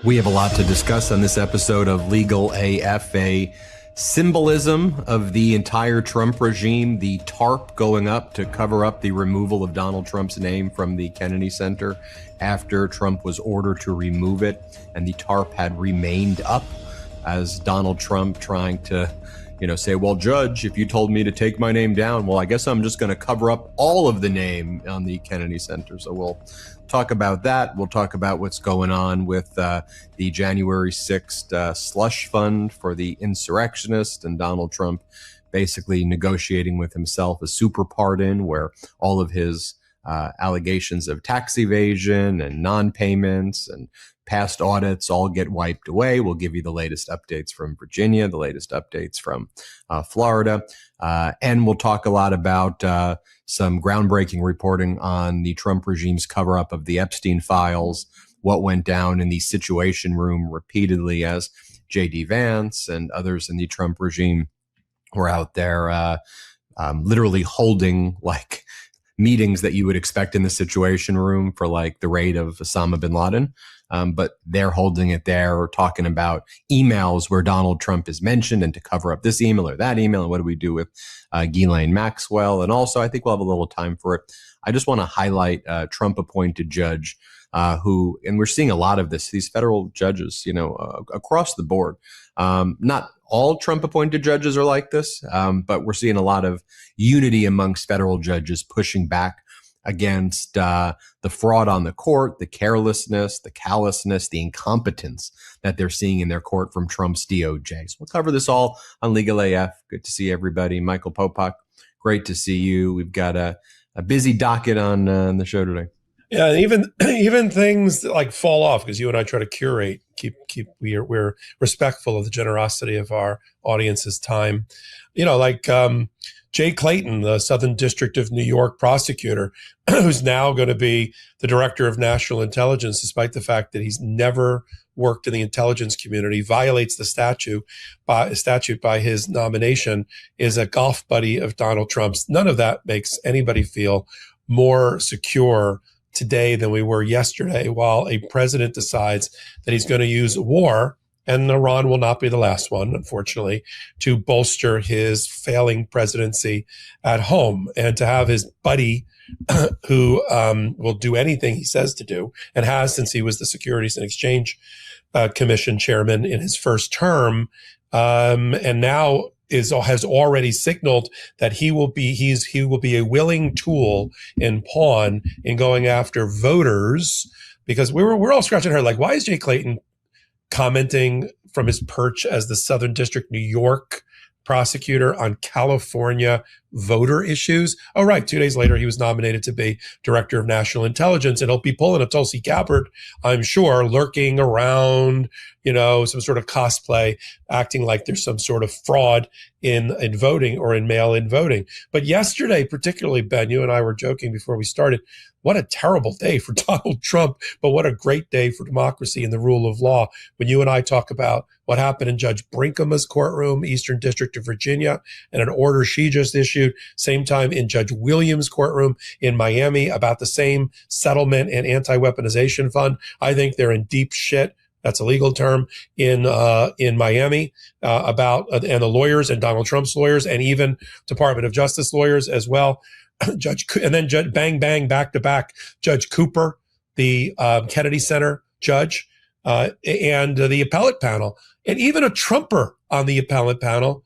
We have a lot to discuss on this episode of Legal AF, a symbolism of the entire Trump regime, the tarp going up to cover up the removal of Donald Trump's name from the Kennedy Center after Trump was ordered to remove it, and the tarp had remained up as Donald Trump trying to, say, well, Judge, if you told me to take my name down, well, I guess I'm just going to cover up all of the name on the Kennedy Center. So we'll talk about that. We'll talk about what's going on with the January 6th slush fund for the insurrectionists and Donald Trump basically negotiating with himself a super pardon where all of his allegations of tax evasion and non-payments and past audits all get wiped away. We'll give you the latest updates from Virginia, the latest updates from Florida, and we'll talk a lot about some groundbreaking reporting on the Trump regime's cover-up of the Epstein files, what went down in the Situation Room repeatedly as J.D. Vance and others in the Trump regime were out there literally holding like meetings that you would expect in the Situation Room for like the raid of Osama bin Laden. But they're holding it there or talking about emails where Donald Trump is mentioned and to cover up this email or that email. And what do we do with Ghislaine Maxwell? And also, I think we'll have a little time for it. I just want to highlight a Trump-appointed judge who, and we're seeing a lot of this, these federal judges, across the board. Not all Trump-appointed judges are like this, but we're seeing a lot of unity amongst federal judges pushing back against the fraud on the court, the carelessness, the callousness, the incompetence that they're seeing in their court from Trump's DOJ. So we'll cover this all on Legal AF. Good to see everybody. Michael Popok, great to see you. We've got a busy docket on the show today. Yeah, even things that like fall off because you and I try to curate, we're respectful of the generosity of our audience's time. Jay Clayton, the Southern District of New York prosecutor, who's now going to be the director of national intelligence, despite the fact that he's never worked in the intelligence community, violates the statute by his nomination, is a golf buddy of Donald Trump's. None of that makes anybody feel more secure today than we were yesterday, while a president decides that he's going to use war, and Iran will not be the last one, unfortunately, to bolster his failing presidency at home, and to have his buddy who will do anything he says to do and has since he was the Securities and Exchange Commission chairman in his first term, and now has already signaled that he will be a willing tool and pawn in going after voters, because we're all scratching our head like, why is Jay Clayton commenting from his perch as the Southern District New York prosecutor on California voter issues? Oh, right. 2 days later, he was nominated to be director of national intelligence, and he'll be pulling a Tulsi Gabbard, I'm sure, lurking around, some sort of cosplay, acting like there's some sort of fraud in voting or in mail-in voting. But yesterday, particularly, Ben, you and I were joking before we started, what a terrible day for Donald Trump, but what a great day for democracy and the rule of law. When you and I talk about what happened in Judge Brinkema's courtroom, Eastern District of Virginia, and an order she just issued, same time in Judge Williams' courtroom in Miami about the same settlement and anti-weaponization fund, I think they're in deep shit. That's a legal term in Miami about and the lawyers and Donald Trump's lawyers and even Department of Justice lawyers as well. Judge bang bang back to back. Judge Cooper, the Kennedy Center judge, and the appellate panel, and even a Trumper on the appellate panel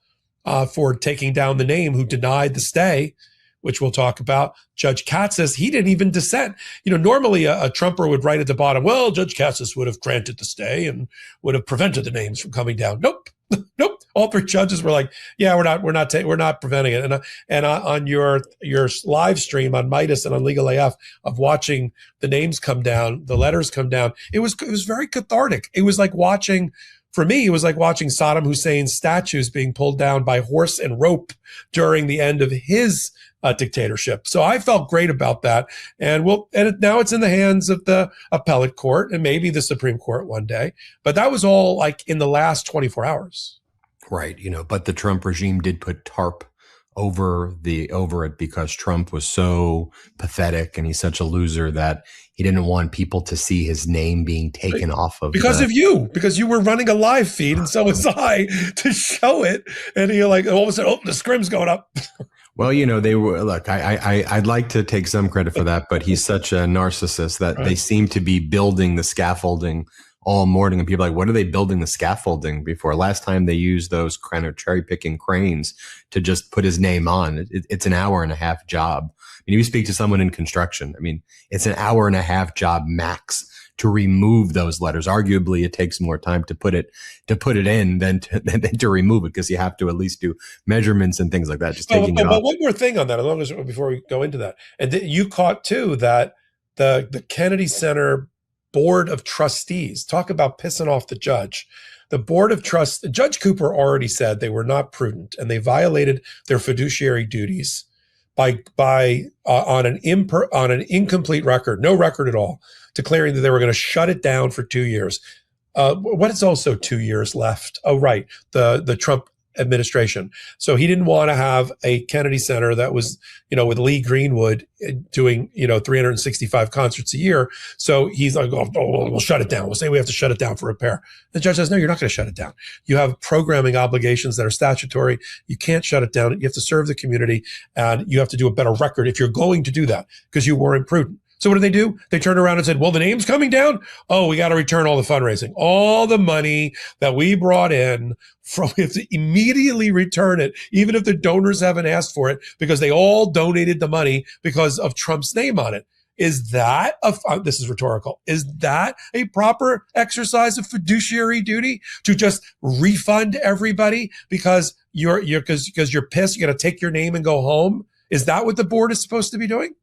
for taking down the name who denied the stay, which we'll talk about. Judge Katsas, he didn't even dissent. Normally a Trumper would write at the bottom, well, Judge Katsas would have granted the stay and would have prevented the names from coming down. Nope. Nope. All three judges were like, yeah, we're not preventing it. And on your live stream on Midas and on Legal AF of watching the names come down, the letters come down, it was very cathartic. It was like watching, for me, it was like watching Saddam Hussein's statues being pulled down by horse and rope during the end of his dictatorship. So I felt great about that. And now it's in the hands of the appellate court and maybe the Supreme Court one day. But that was all like in the last 24 hours. Right. But the Trump regime did put TARP over it because Trump was so pathetic and he's such a loser that he didn't want people to see his name being taken off of because you were running a live feed and so was I to show it, and you're like, all of a sudden, oh, the scrim's going up. Well, they were, look, I'd like to take some credit for that, but he's such a narcissist that They seem to be building the scaffolding all morning, and people are like, what are they building the scaffolding before? Last time they used those kind of cherry picking cranes to just put his name on. It's an hour and a half job. I mean, if you speak to someone in construction, I mean, it's an hour and a half job max to remove those letters. Arguably, it takes more time to put it in than to remove it, because you have to at least do measurements and things like that. Just taking it off. But one more thing on that, as long as before we go into that, and you caught too that the Kennedy Center Board of Trustees, talk about pissing off the judge. The Board of Trust, Judge Cooper already said they were not prudent and they violated their fiduciary duties by on an incomplete record, no record at all, declaring that they were going to shut it down for 2 years. What is also 2 years left? Oh, right, the Trump administration. So he didn't want to have a Kennedy Center that was, with Lee Greenwood doing, 365 concerts a year. So he's like, oh, we'll shut it down. We'll say we have to shut it down for repair. The judge says, no, you're not going to shut it down. You have programming obligations that are statutory. You can't shut it down. You have to serve the community, and you have to do a better record if you're going to do that, because you were imprudent. So what do? They turned around and said, well, the name's coming down. Oh, we got to return all the fundraising. All the money that we brought in, we have to immediately return it, even if the donors haven't asked for it, because they all donated the money because of Trump's name on it. Is that this is rhetorical. Is that a proper exercise of fiduciary duty, to just refund everybody because you're pissed? You got to take your name and go home. Is that what the board is supposed to be doing?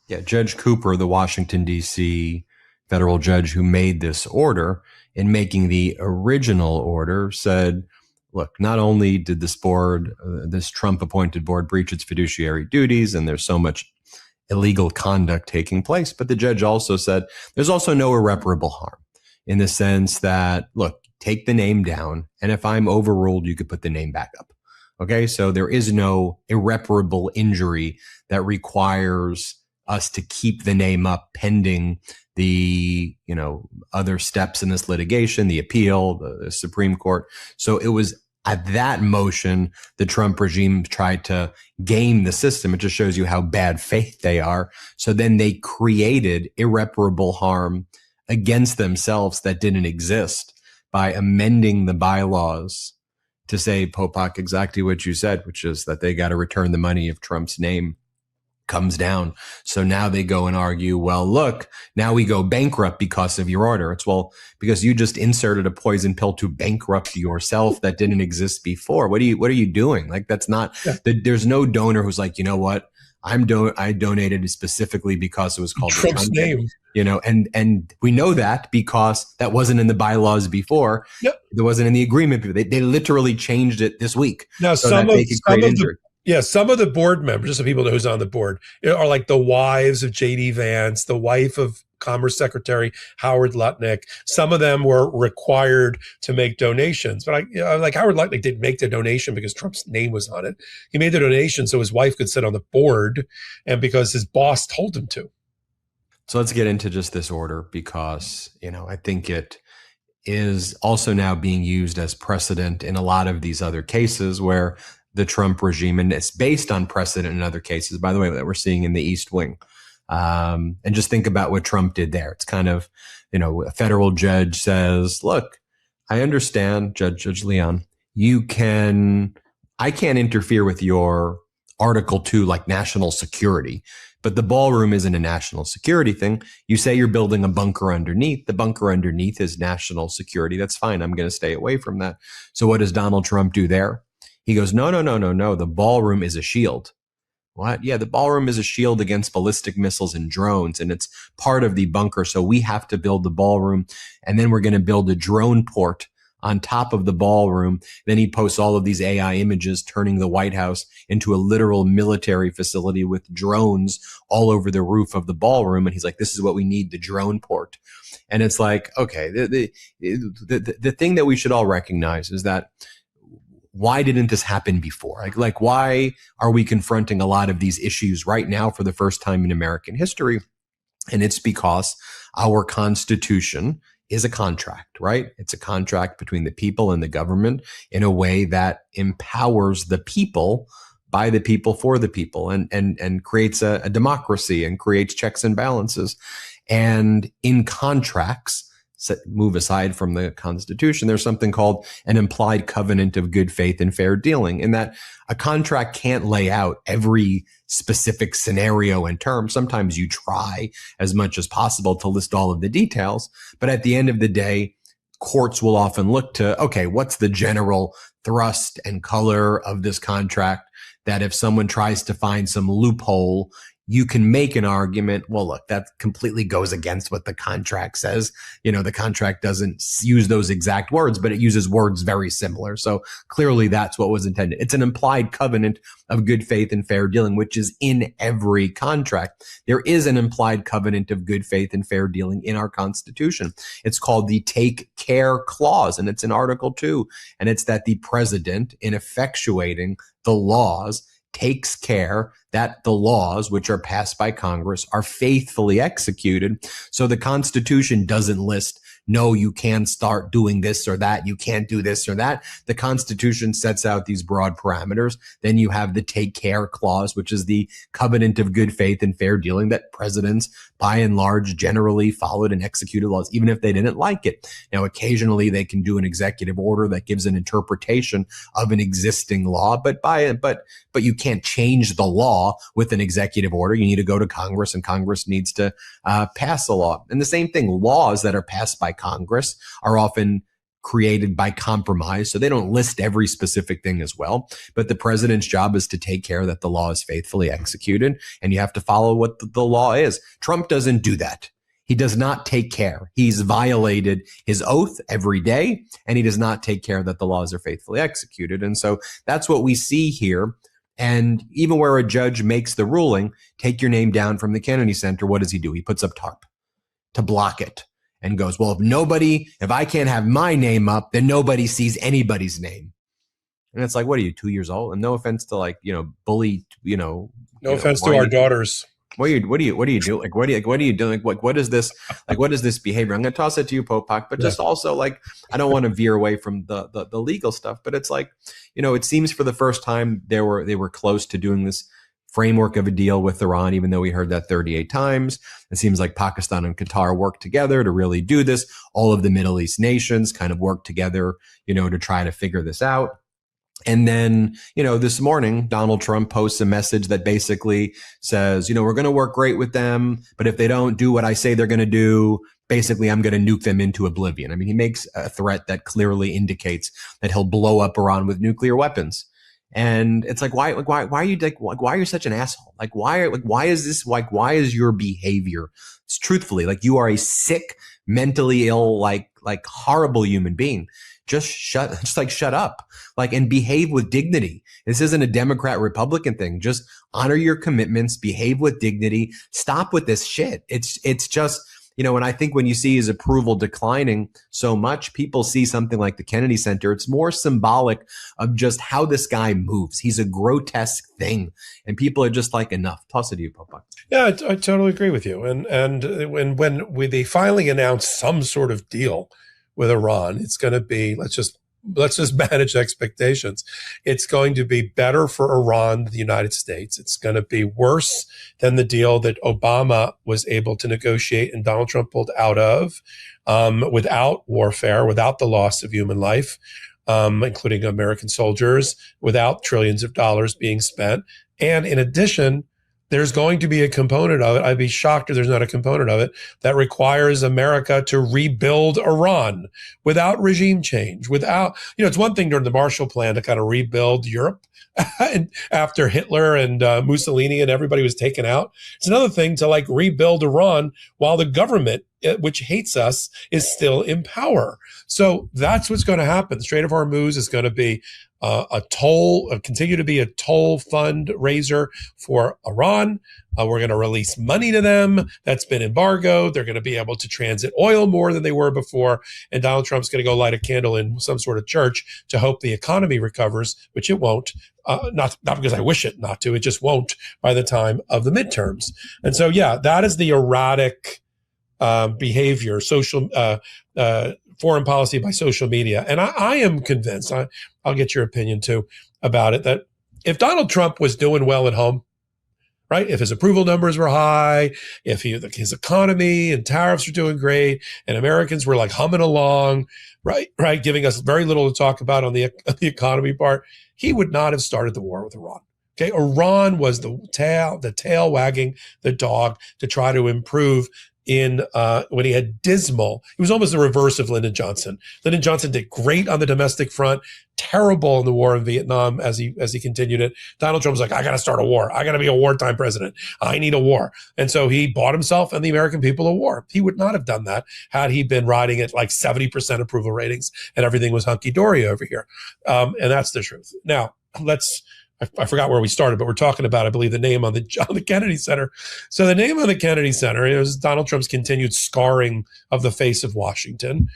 Yeah, Judge Cooper, the Washington, D.C. federal judge who made this order, in making the original order, said, look, not only did this board, this Trump-appointed board, breach its fiduciary duties, and there's so much illegal conduct taking place, but the judge also said there's also no irreparable harm, in the sense that, look, take the name down, and if I'm overruled, you could put the name back up. Okay, so there is no irreparable injury that requires us to keep the name up pending the, other steps in this litigation, the appeal, the Supreme Court. So it was at that motion, the Trump regime tried to game the system. It just shows you how bad faith they are. So then they created irreparable harm against themselves that didn't exist by amending the bylaws to say, Popok, exactly what you said, which is that they got to return the money if Trump's name comes down. So now they go and argue, well, look, now we go bankrupt because of your order. It's, well, because you just inserted a poison pill to bankrupt yourself that didn't exist before. What are you doing? Like, that's not, there's no donor who's like, you know what? I donated specifically because it was called Trump's name. And we know that because that wasn't in the bylaws before. Yep. It wasn't in the agreement. They literally changed it this week. Now, some of the board members, just so people know who's on the board, are like the wives of J.D. Vance, the wife of Commerce Secretary Howard Lutnick. Some of them were required to make donations, but like Howard Lutnick didn't make the donation because Trump's name was on it. He made the donation so his wife could sit on the board, and because his boss told him to. So let's get into just this order, because, I think it is also now being used as precedent in a lot of these other cases where the Trump regime, and it's based on precedent in other cases, by the way, that we're seeing in the East Wing. And just think about what Trump did there. It's kind of, a federal judge says, look, I understand, Judge Leon, I can't interfere with your Article 2, like national security, but the ballroom isn't a national security thing. You say you're building a bunker underneath. The bunker underneath is national security. That's fine. I'm going to stay away from that. So what does Donald Trump do there? He goes, no. The ballroom is a shield. What? Yeah, the ballroom is a shield against ballistic missiles and drones, and it's part of the bunker. So we have to build the ballroom, and then we're going to build a drone port on top of the ballroom. Then he posts all of these AI images turning the White House into a literal military facility with drones all over the roof of the ballroom. And he's like, this is what we need, the drone port. And it's like, okay, the thing that we should all recognize is that why didn't this happen before? Like why are we confronting a lot of these issues right now for the first time in American history? And it's because our Constitution is a contract, right? It's a contract between the people and the government in a way that empowers the people by the people for the people and creates a democracy and creates checks and balances. And in contracts, move aside from the Constitution, there's something called an implied covenant of good faith and fair dealing, in that a contract can't lay out every specific scenario and term. Sometimes you try as much as possible to list all of the details, but at the end of the day, courts will often look to, okay, what's the general thrust and color of this contract, that if someone tries to find some loophole, you can make an argument, well, look, that completely goes against what the contract says. The contract doesn't use those exact words, but it uses words very similar. So clearly that's what was intended. It's an implied covenant of good faith and fair dealing, which is in every contract. There is an implied covenant of good faith and fair dealing in our Constitution. It's called the Take Care Clause, and it's in Article 2. And it's that the president, in effectuating the laws, takes care that the laws which are passed by Congress are faithfully executed. So the Constitution doesn't list, no, you can start doing this or that, you can't do this or that. The Constitution sets out these broad parameters. Then you have the Take Care Clause, which is the covenant of good faith and fair dealing that presidents, by and large, generally followed and executed laws, even if they didn't like it. Now, occasionally they can do an executive order that gives an interpretation of an existing law, but you can't change the law with an executive order. You need to go to Congress, and Congress needs to pass a law. And the same thing, laws that are passed by Congress are often created by compromise. So they don't list every specific thing as well. But the president's job is to take care that the law is faithfully executed, and you have to follow what the law is. Trump doesn't do that. He does not take care. He's violated his oath every day, and he does not take care that the laws are faithfully executed. And so that's what we see here. And even where a judge makes the ruling, take your name down from the Kennedy Center, what does he do? He puts up tarp to block it and goes, well, if I can't have my name up, then nobody sees anybody's name. And it's like, what are you, 2 years old? And no offense to bully, no offense to our daughters. What do you do? Like, what are you doing? Like, what is this? Like, what is this behavior? I'm going to toss it to you, Popok, but just also I don't want to veer away from the legal stuff, but it's like, it seems for the first time they were close to doing this framework of a deal with Iran, even though we heard that 38 times. It seems like Pakistan and Qatar worked together to really do this. All of the Middle East nations kind of worked together, to try to figure this out. And then, this morning, Donald Trump posts a message that basically says, we're going to work great with them, but if they don't do what I say they're going to do, basically, I'm going to nuke them into oblivion. I mean, he makes a threat that clearly indicates that he'll blow up Iran with nuclear weapons. And it's like, why are you such an asshole? Why is your behavior, truthfully, you are a sick, mentally ill, horrible human being. Just shut up, and behave with dignity. This isn't a Democrat Republican thing. Just honor your commitments, behave with dignity, stop with this shit. It's just, and I think when you see his approval declining so much, people see something like the Kennedy Center. It's more symbolic of just how this guy moves. He's a grotesque thing, and people are just like, enough. Toss it to you, Popok. Yeah, I totally agree with you. And when they finally announce some sort of deal with Iran, it's going to be, let's just manage expectations. It's going to be better for Iran than the United States. It's going to be worse than the deal that Obama was able to negotiate and Donald Trump pulled out of, without warfare, without the loss of human life, including American soldiers, without trillions of dollars being spent. And in addition, there's going to be a component of it. I'd be shocked if there's not a component of it that requires America to rebuild Iran without regime change, without, it's one thing during the Marshall Plan to kind of rebuild Europe and after Hitler and Mussolini and everybody was taken out. It's another thing to rebuild Iran while the government which hates us, is still in power. So that's what's going to happen. The Strait of Hormuz is going to be continue to be a toll fundraiser for Iran. We're going to release money to them that's been embargoed. They're going to be able to transit oil more than they were before. And Donald Trump's going to go light a candle in some sort of church to hope the economy recovers, which it won't. Not because I wish it not to. It just won't by the time of the midterms. And so, yeah, that is the erratic behavior, foreign policy by social media. And I am convinced, I'll get your opinion too about it, that if Donald Trump was doing well at home, right, if his approval numbers were high, if his economy and tariffs were doing great, and Americans were like humming along, right, giving us very little to talk about on the economy part, he would not have started the war with Iran. Okay, Iran was the tail wagging the dog to try to improve when he had dismal. He was almost the reverse of Lyndon Johnson. Lyndon Johnson did great on the domestic front, terrible in the war in Vietnam as he continued it. Donald Trump was like, I got to start a war. I got to be a wartime president. I need a war. And so he bought himself and the American people a war. He would not have done that had he been riding at like 70% approval ratings and everything was hunky-dory over here. And that's the truth. Now, I forgot where we started, but we're talking about, I believe, the name on the Kennedy Center. So the name on the Kennedy Center is Donald Trump's continued scarring of the face of Washington.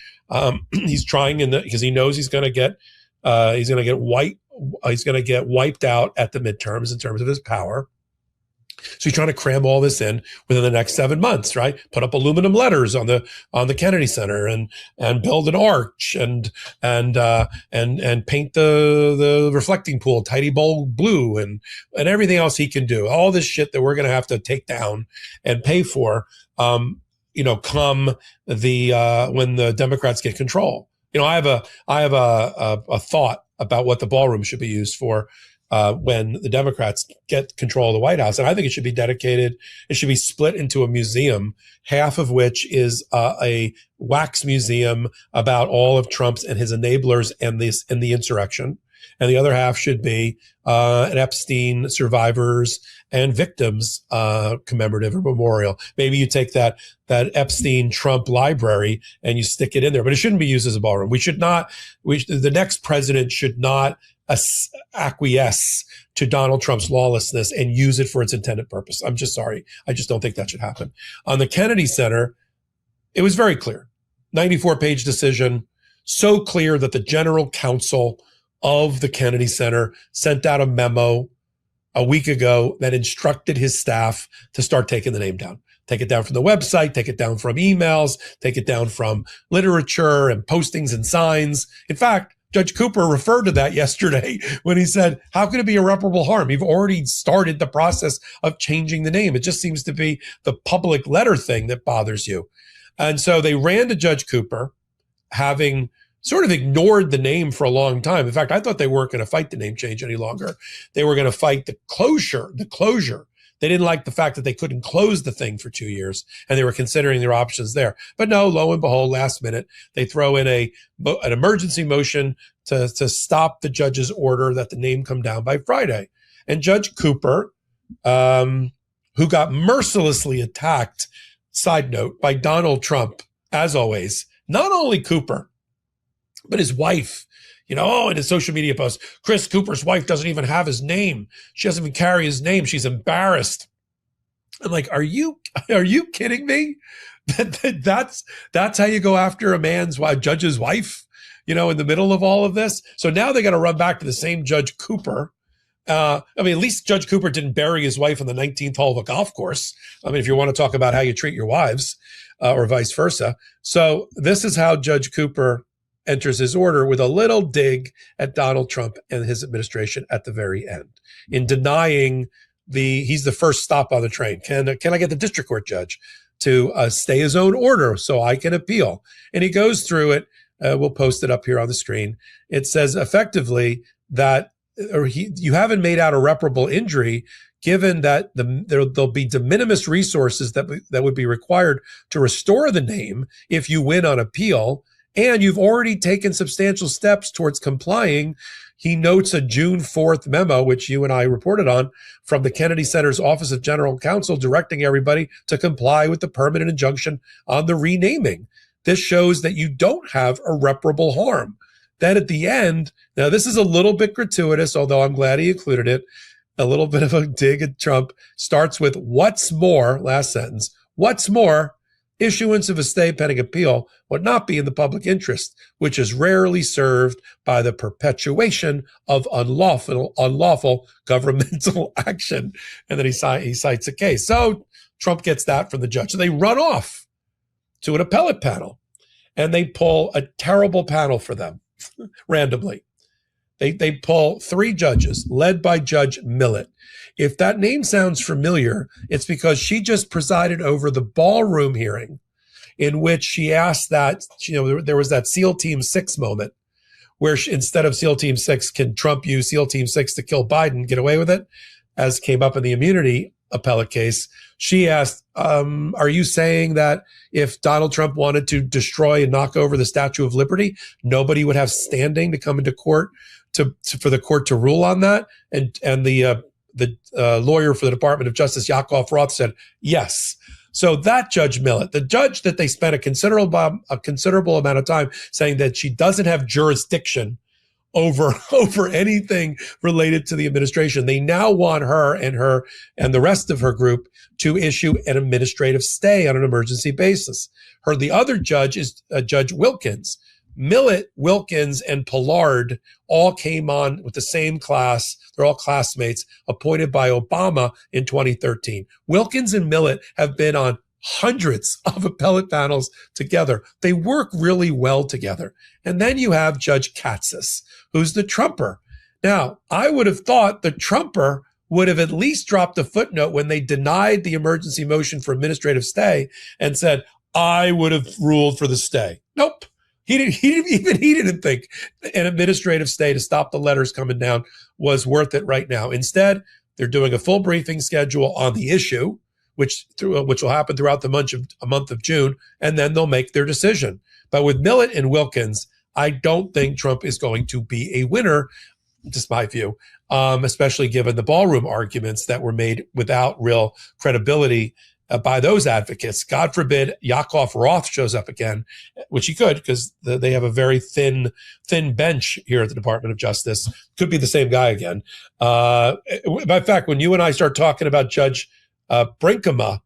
He's trying because he knows he's going to get wiped out at the midterms in terms of his power. So he's trying to cram all this in within the next 7 months, right? Put up aluminum letters on the Kennedy Center and build an arch and paint the reflecting pool tidy bulb blue and everything else he can do. All this shit that we're going to have to take down and pay for, come when the Democrats get control. I have a thought about what the ballroom should be used for. When the Democrats get control of the White House. And I think it should be dedicated. It should be split into a museum, half of which is a wax museum about all of Trump's and his enablers and the insurrection. And the other half should be an Epstein survivors and victims commemorative or memorial. Maybe you take that Epstein Trump library and you stick it in there, but it shouldn't be used as a ballroom. The next president should not acquiesce to Donald Trump's lawlessness and use it for its intended purpose. I'm just sorry. I just don't think that should happen. On the Kennedy Center, it was very clear. 94-page decision, so clear that the general counsel of the Kennedy Center sent out a memo a week ago that instructed his staff to start taking the name down. Take it down from the website, take it down from emails, take it down from literature and postings and signs. In fact, Judge Cooper referred to that yesterday when he said, how can it be irreparable harm? You've already started the process of changing the name. It just seems to be the public letter thing that bothers you. And so they ran to Judge Cooper, having sort of ignored the name for a long time. In fact, I thought they weren't going to fight the name change any longer. They were going to fight the closure. They didn't like the fact that they couldn't close the thing for 2 years, and they were considering their options there. But no, lo and behold, last minute, they throw in an emergency motion to stop the judge's order that the name come down by Friday. And Judge Cooper, who got mercilessly attacked, side note, by Donald Trump, as always, not only Cooper, but his wife. In his social media post, Chris Cooper's wife doesn't even have his name. She doesn't even carry his name. She's embarrassed. I'm like, are you kidding me? That's how you go after a judge's wife, in the middle of all of this. So now they got to run back to the same Judge Cooper. At least Judge Cooper didn't bury his wife on the 19th hole of a golf course. If you want to talk about how you treat your wives, or vice versa. So this is how Judge Cooper enters his order, with a little dig at Donald Trump and his administration at the very end, in denying he's the first stop on the train. Can I get the district court judge to stay his own order so I can appeal? And he goes through it. We'll post it up here on the screen. It says effectively that you haven't made out irreparable injury, given that there'll be de minimis resources that would be required to restore the name if you win on appeal. And you've already taken substantial steps towards complying, he notes a June 4th memo, which you and I reported on, from the Kennedy Center's Office of General Counsel directing everybody to comply with the permanent injunction on the renaming. This shows that you don't have irreparable harm. Then at the end, now this is a little bit gratuitous, although I'm glad he included it, a little bit of a dig at Trump, starts with what's more, last sentence, what's more, issuance of a stay pending appeal would not be in the public interest, which is rarely served by the perpetuation of unlawful governmental action. And then he cites a case. So Trump gets that from the judge. So they run off to an appellate panel, and they pull a terrible panel for them randomly. They pull 3 judges led by Judge Millett. If that name sounds familiar, it's because she just presided over the ballroom hearing in which she asked that, there was that SEAL Team 6 moment where instead of SEAL Team 6, can Trump use SEAL Team 6 to kill Biden, get away with it, as came up in the immunity appellate case. She asked, are you saying that if Donald Trump wanted to destroy and knock over the Statue of Liberty, nobody would have standing to come into court for the court to rule on that? And the lawyer for the Department of Justice, Yakov Roth, said yes. So that Judge Millett, the judge that they spent a considerable amount of time saying that she doesn't have jurisdiction over anything related to the administration, they now want her and the rest of her group to issue an administrative stay on an emergency basis. The other judge is Judge Wilkins. Millett, Wilkins, and Pollard all came on with the same class. They're all classmates appointed by Obama in 2013. Wilkins and Millett have been on hundreds of appellate panels together. They work really well together. And then you have Judge Katsas, who's the Trumper. Now, I would have thought the Trumper would have at least dropped a footnote when they denied the emergency motion for administrative stay and said, I would have ruled for the stay. Nope. He didn't think an administrative stay to stop the letters coming down was worth it right now. Instead, they're doing a full briefing schedule on the issue, which will happen throughout the month of June, and then they'll make their decision. But with Millett and Wilkins, I don't think Trump is going to be a winner, just my view, especially given the ballroom arguments that were made without real credibility by those advocates. God forbid Yakov Roth shows up again, which he could, because they have a very thin bench here at the Department of Justice. Could be the same guy again. In fact, when you and I start talking about Judge Brinkema,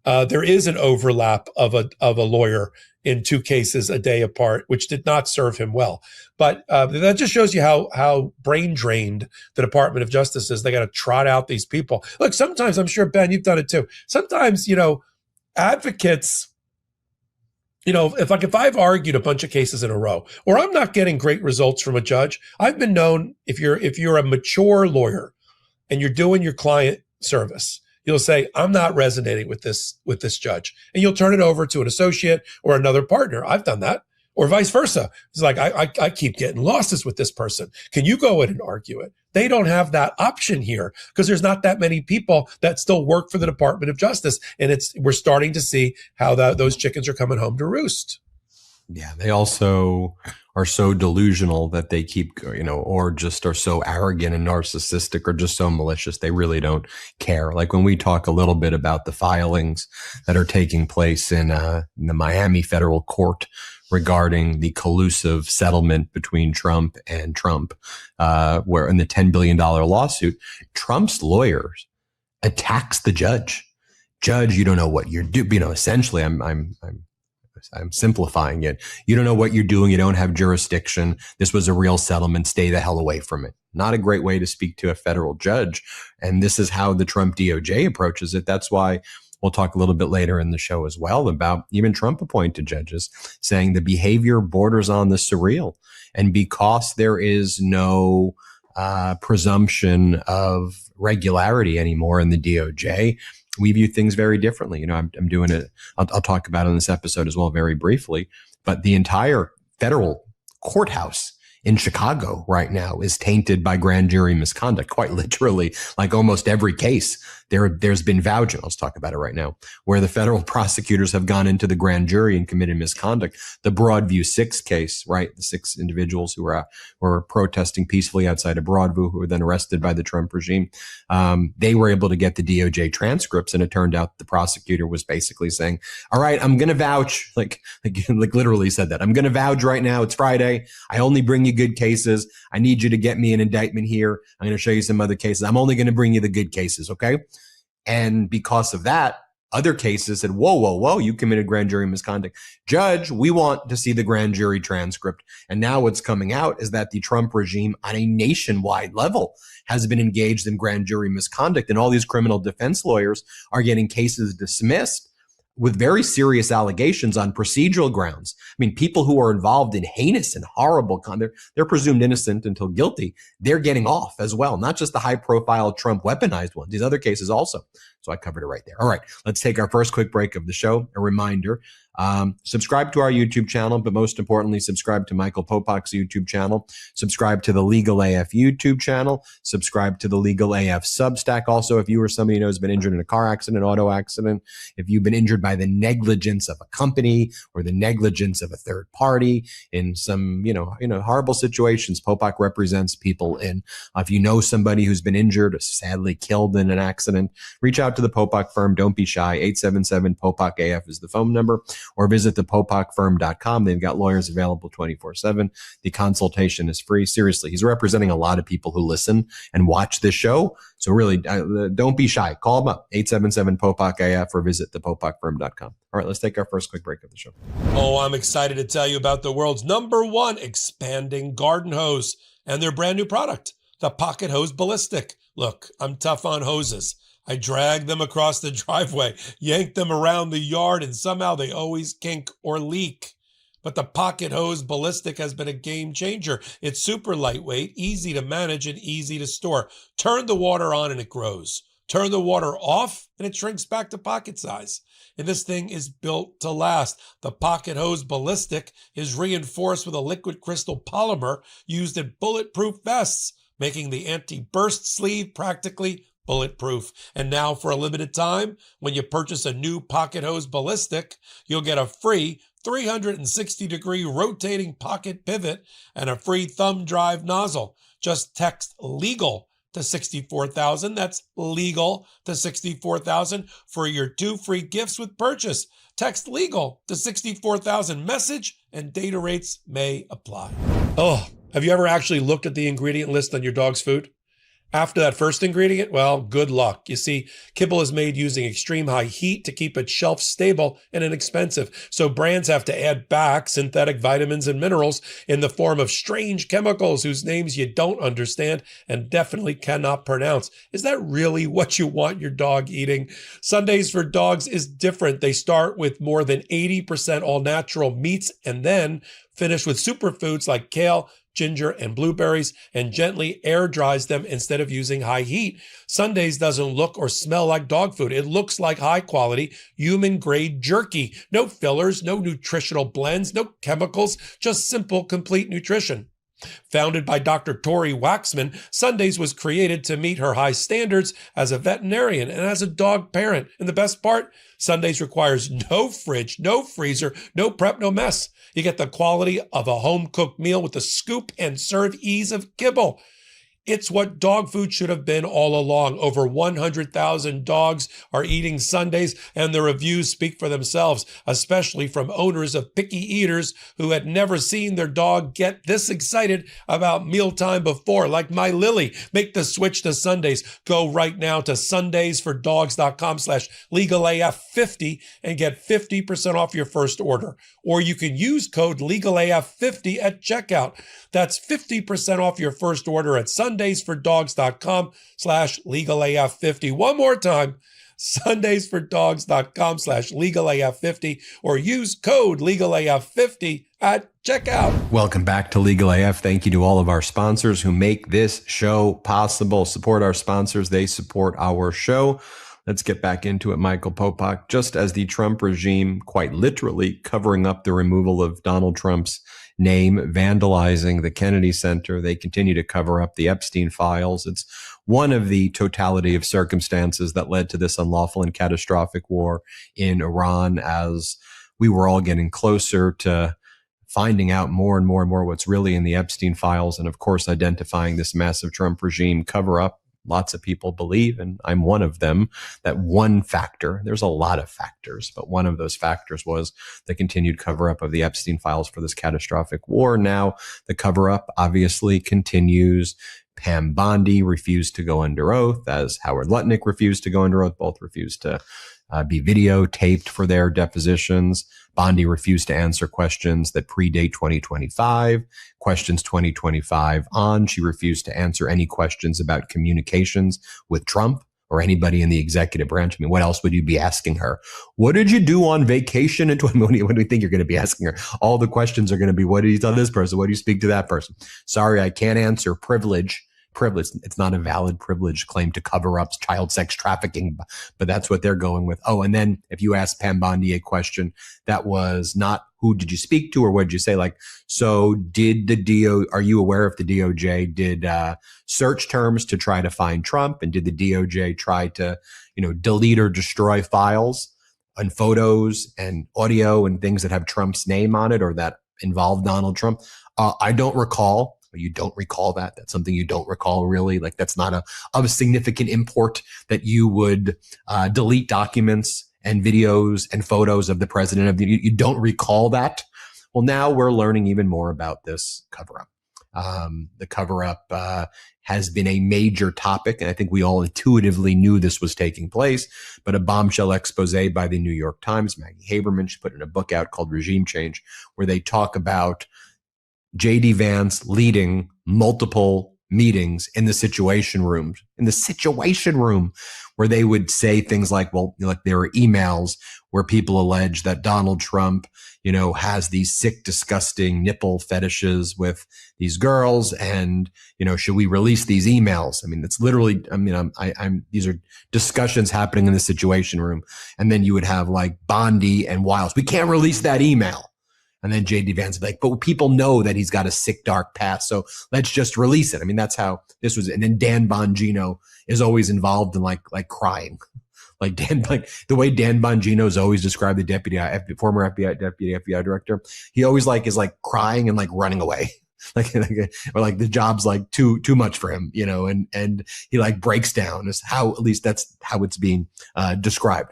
there is an overlap of a lawyer in 2 cases a day apart, which did not serve him well. But that just shows you how brain drained the Department of Justice is. They got to trot out these people. Look, sometimes, I'm sure, Ben, you've done it too. Sometimes, advocates, if I've argued a bunch of cases in a row, or I'm not getting great results from a judge, I've been known, if you're a mature lawyer and you're doing your client service, you'll say, I'm not resonating with this judge. And you'll turn it over to an associate or another partner. I've done that. Or vice versa. It's like, I keep getting losses with this person. Can you go in and argue it? They don't have that option here because there's not that many people that still work for the Department of Justice. And we're starting to see how those chickens are coming home to roost. Yeah, they also are so delusional that they keep, or just are so arrogant and narcissistic or just so malicious. They really don't care. Like when we talk a little bit about the filings that are taking place in the Miami federal court regarding the collusive settlement between Trump and Trump, where in the $10 billion lawsuit, Trump's lawyers attacks the judge. Judge, you don't know what you're doing. Essentially, I'm simplifying it. You don't know what you're doing. You don't have jurisdiction. This was a real settlement. Stay the hell away from it. Not a great way to speak to a federal judge. And this is how the Trump DOJ approaches it. That's why we'll talk a little bit later in the show as well about even Trump appointed judges saying the behavior borders on the surreal. And because there is no presumption of regularity anymore in the DOJ, we view things very differently. I'm doing it. I'll talk about it in this episode as well, very briefly. But the entire federal courthouse in Chicago right now is tainted by grand jury misconduct, quite literally. Like almost every case There's been vouching. Let's talk about it right now, where the federal prosecutors have gone into the grand jury and committed misconduct. The Broadview 6 case, right? The 6 individuals who were protesting peacefully outside of Broadview, who were then arrested by the Trump regime. They were able to get the DOJ transcripts, and it turned out the prosecutor was basically saying, all right, I'm going to vouch, like literally said that. I'm going to vouch right now. It's Friday. I only bring you good cases. I need you to get me an indictment here. I'm going to show you some other cases. I'm only going to bring you the good cases. Okay. And because of that, other cases said, whoa, you committed grand jury misconduct. Judge, we want to see the grand jury transcript. And now what's coming out is that the Trump regime on a nationwide level has been engaged in grand jury misconduct. And all these criminal defense lawyers are getting cases dismissed with very serious allegations on procedural grounds. I mean, people who are involved in heinous and horrible conduct, they're presumed innocent until guilty. They're getting off as well, not just the high-profile Trump weaponized ones, these other cases also. So I covered it right there. All right, let's take our first quick break of the show. A reminder, subscribe to our YouTube channel, but most importantly, subscribe to Michael Popok's YouTube channel. Subscribe to the Legal AF YouTube channel. Subscribe to the Legal AF Substack. Also, if you or somebody you know has been injured in a car accident, auto accident, if you've been injured by the negligence of a company or the negligence of a third party in some, horrible situations, Popok represents people in. If you know somebody who's been injured or sadly killed in an accident, reach out to the Popok firm. Don't be shy. 877-POPOK-AF is the phone number, or visit thepopokfirm.com. They've got lawyers available 24/7. The consultation is free. Seriously, he's representing a lot of people who listen and watch this show. So really, don't be shy. Call him up, 877-POPOK-AF, or visit thepopokfirm.com. All right, let's take our first quick break of the show. Oh, I'm excited to tell you about the world's #1 expanding garden hose and their brand new product, the Pocket Hose Ballistic. Look, I'm tough on hoses. I drag them across the driveway, yank them around the yard, and somehow they always kink or leak. But the Pocket Hose Ballistic has been a game changer. It's super lightweight, easy to manage, and easy to store. Turn the water on and it grows. Turn the water off and it shrinks back to pocket size. And this thing is built to last. The Pocket Hose Ballistic is reinforced with a liquid crystal polymer used in bulletproof vests, making the anti-burst sleeve practically bulletproof. And now for a limited time, when you purchase a new Pocket Hose Ballistic, you'll get a free 360-degree rotating pocket pivot and a free thumb drive nozzle. Just text LEGAL to 64,000. That's LEGAL to 64,000 for your 2 free gifts with purchase. Text LEGAL to 64,000. Message and data rates may apply. Oh, have you ever actually looked at the ingredient list on your dog's food? After that first ingredient, well, good luck. You see, kibble is made using extreme high heat to keep its shelf stable and inexpensive. So brands have to add back synthetic vitamins and minerals in the form of strange chemicals whose names you don't understand and definitely cannot pronounce. Is that really what you want your dog eating? Sundays for Dogs is different. They start with more than 80% all natural meats and then finish with superfoods like kale, ginger, and blueberries, and gently air dries them instead of using high heat. Sundays doesn't look or smell like dog food. It looks like high quality, human grade jerky. No fillers, no nutritional blends, no chemicals, just simple, complete nutrition. Founded by Dr. Tori Waxman, Sundays was created to meet her high standards as a veterinarian and as a dog parent. And the best part, Sundays requires no fridge, no freezer, no prep, no mess. You get the quality of a home-cooked meal with the scoop and serve ease of kibble. It's what dog food should have been all along. Over 100,000 dogs are eating Sundays, and the reviews speak for themselves, especially from owners of picky eaters who had never seen their dog get this excited about mealtime before, like my Lily. Make the switch to Sundays. Go right now to sundaysfordogs.com/legalaf50 and get 50% off your first order. Or you can use code legalaf50 at checkout. That's 50% off your first order at sundaysfordogs.com/legalaf50. One more time, sundaysfordogs.com/legalaf50, or use code legalaf50 at checkout. Welcome back to Legal AF. Thank you to all of our sponsors who make this show possible. Support our sponsors. They support our show. Let's get back into it, Michael Popok. Just as the Trump regime, quite literally covering up the removal of Donald Trump's name, vandalizing the Kennedy Center. They continue to cover up the Epstein files. It's one of the totality of circumstances that led to this unlawful and catastrophic war in Iran, as we were all getting closer to finding out more and more and more what's really in the Epstein files, and of course identifying this massive Trump regime cover up. Lots of people believe, and I'm one of them, that one factor, there's a lot of factors, but one of those factors was the continued cover up of the Epstein files for this catastrophic war. Now the cover up obviously continues. Pam Bondi refused to go under oath, as Howard Lutnick refused to go under oath. Both refused to be videotaped for their depositions. Bondi refused to answer questions that predate 2025, questions 2025 on. She refused to answer any questions about communications with Trump or anybody in the executive branch. I mean, what else would you be asking her? What did you do on vacation? And what do you think you're going to be asking her? All the questions are going to be, what did you tell this person? What do you speak to that person? Sorry, I can't answer privilege. It's not a valid privilege claim to cover up child sex trafficking, but that's what they're going with. Oh, and then if you ask Pam Bondi a question that was not who did you speak to or what did you say? Like, so did are you aware if the DOJ did search terms to try to find Trump? And did the DOJ try to, delete or destroy files and photos and audio and things that have Trump's name on it or that involve Donald Trump? I don't recall. You don't recall that. That's something you don't recall, really. Like, that's not of significant import that you would delete documents and videos and photos of the president of you don't recall that. Well, now we're learning even more about this cover-up. The cover-up has been a major topic, and I think we all intuitively knew this was taking place, but a bombshell expose by the New York Times, Maggie Haberman, she put in a book out called Regime Change, where they talk about J.D. Vance leading multiple meetings in the situation room, where they would say things like, well, like there were emails where people allege that Donald Trump, has these sick, disgusting nipple fetishes with these girls. And, should we release these emails? I mean, it's literally, these are discussions happening in the situation room. And then you would have like Bondi and Wiles. We can't release that email. And then J.D. Vance would be like, but people know that he's got a sick, dark past, so let's just release it. I mean, that's how this was. And then Dan Bongino is always involved in like crying. Like the way Dan Bongino is always described, the former deputy FBI director, he always is crying and running away. Or the job's too much for him, and he breaks down. Is how, at least that's how it's being described.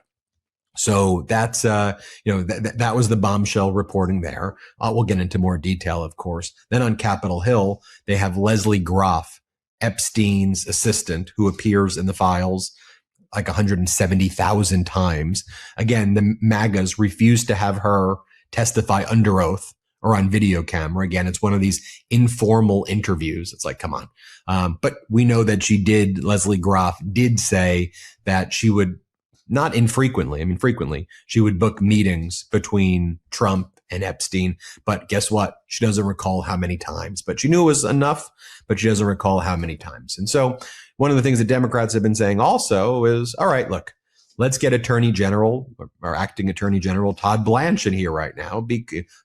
So that's, that was the bombshell reporting there. We'll get into more detail, of course. Then on Capitol Hill, they have Leslie Groff, Epstein's assistant, who appears in the files 170,000 times. Again, the MAGAs refused to have her testify under oath or on video camera. Again, it's one of these informal interviews. It's come on. But we know that Leslie Groff did say that she would, not infrequently, frequently, she would book meetings between Trump and Epstein. But guess what? She doesn't recall how many times. But she knew it was enough, but she doesn't recall how many times. And so one of the things that Democrats have been saying also is, all right, look, let's get Attorney General or Acting Attorney General Todd Blanche in here right now,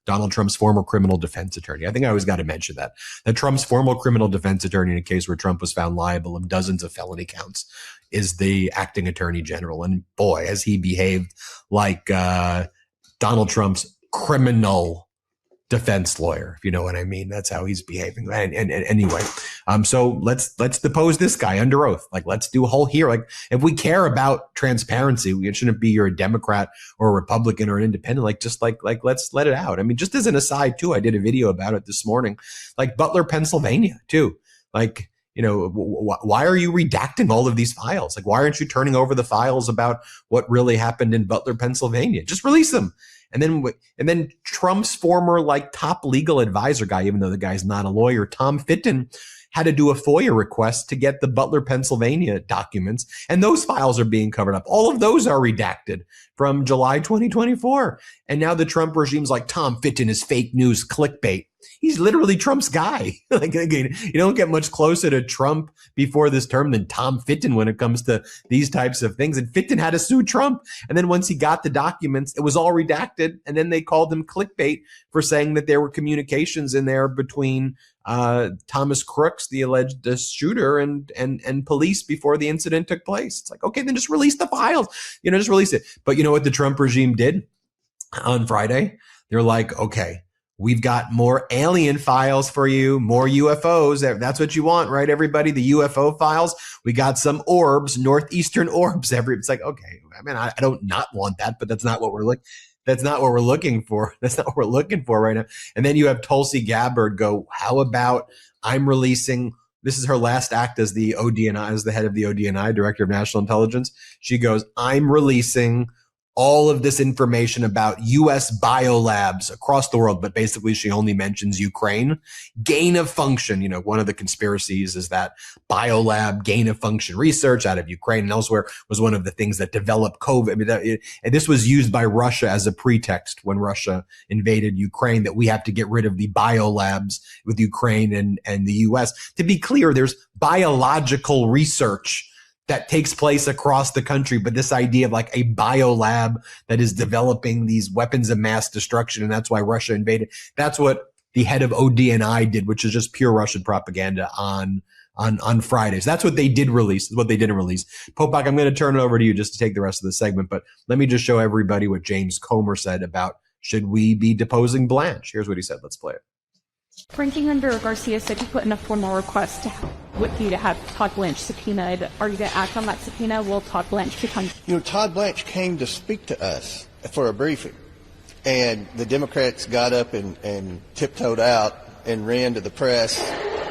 Donald Trump's former criminal defense attorney. I think I always got to mention that Trump's former criminal defense attorney in a case where Trump was found liable of dozens of felony counts is the acting attorney general. And boy, has he behaved like Donald Trump's criminal defense lawyer, if you know what I mean. That's how he's behaving. And anyway, so let's depose this guy under oath. Let's do a whole hearing. If we care about transparency, it shouldn't be you're a Democrat or a Republican or an independent. Let's let it out. Just as an aside too, I did a video about it this morning, Butler, Pennsylvania too. Why are you redacting all of these files? Why aren't you turning over the files about what really happened in Butler, Pennsylvania? Just release them. And then Trump's former top legal advisor guy, even though the guy's not a lawyer, Tom Fitton, had to do a FOIA request to get the Butler, Pennsylvania documents. And those files are being covered up. All of those are redacted from July 2024. And now the Trump regime's Tom Fitton is fake news, clickbait. He's literally Trump's guy. Again, you don't get much closer to Trump before this term than Tom Fitton when it comes to these types of things. And Fitton had to sue Trump. And then once he got the documents, it was all redacted. redacted, and then they called him clickbait for saying that there were communications in there between Thomas Crooks, the alleged shooter, and police before the incident took place. It's like, okay, then just release the files, just release it. But you know what the Trump regime did on Friday? They're like, okay, we've got more alien files for you, more UFOs. That's what you want, right, everybody? The UFO files. We got some orbs, northeastern orbs. It's like, okay, I mean, I don't not want that, but that's not what we're looking. That's not what we're looking for. That's not what we're looking for right now. And then you have Tulsi Gabbard go, how about I'm releasing, this is her last act as the ODNI, as the head of the ODNI, Director of National Intelligence. She goes, I'm releasing all of this information about U.S. biolabs across the world, but basically she only mentions Ukraine. Gain of function, one of the conspiracies is that biolab gain of function research out of Ukraine and elsewhere was one of the things that developed COVID. I mean, and this was used by Russia as a pretext when Russia invaded Ukraine, that we have to get rid of the biolabs with Ukraine and the U.S. To be clear, there's biological research that takes place across the country. But this idea of like a biolab that is developing these weapons of mass destruction, and that's why Russia invaded. That's what the head of ODNI did, which is just pure Russian propaganda on Fridays. That's what they did release, what they didn't release. Popok, I'm going to turn it over to you just to take the rest of the segment, but let me just show everybody what James Comer said about should we be deposing Blanche. Here's what he said. Let's play it. Ranking Member Garcia said he put in a formal request with you to have Todd Blanche subpoenaed. Are you going to act on that subpoena? Will Todd Blanche become? Todd Blanche came to speak to us for a briefing, and the Democrats got up and tiptoed out and ran to the press,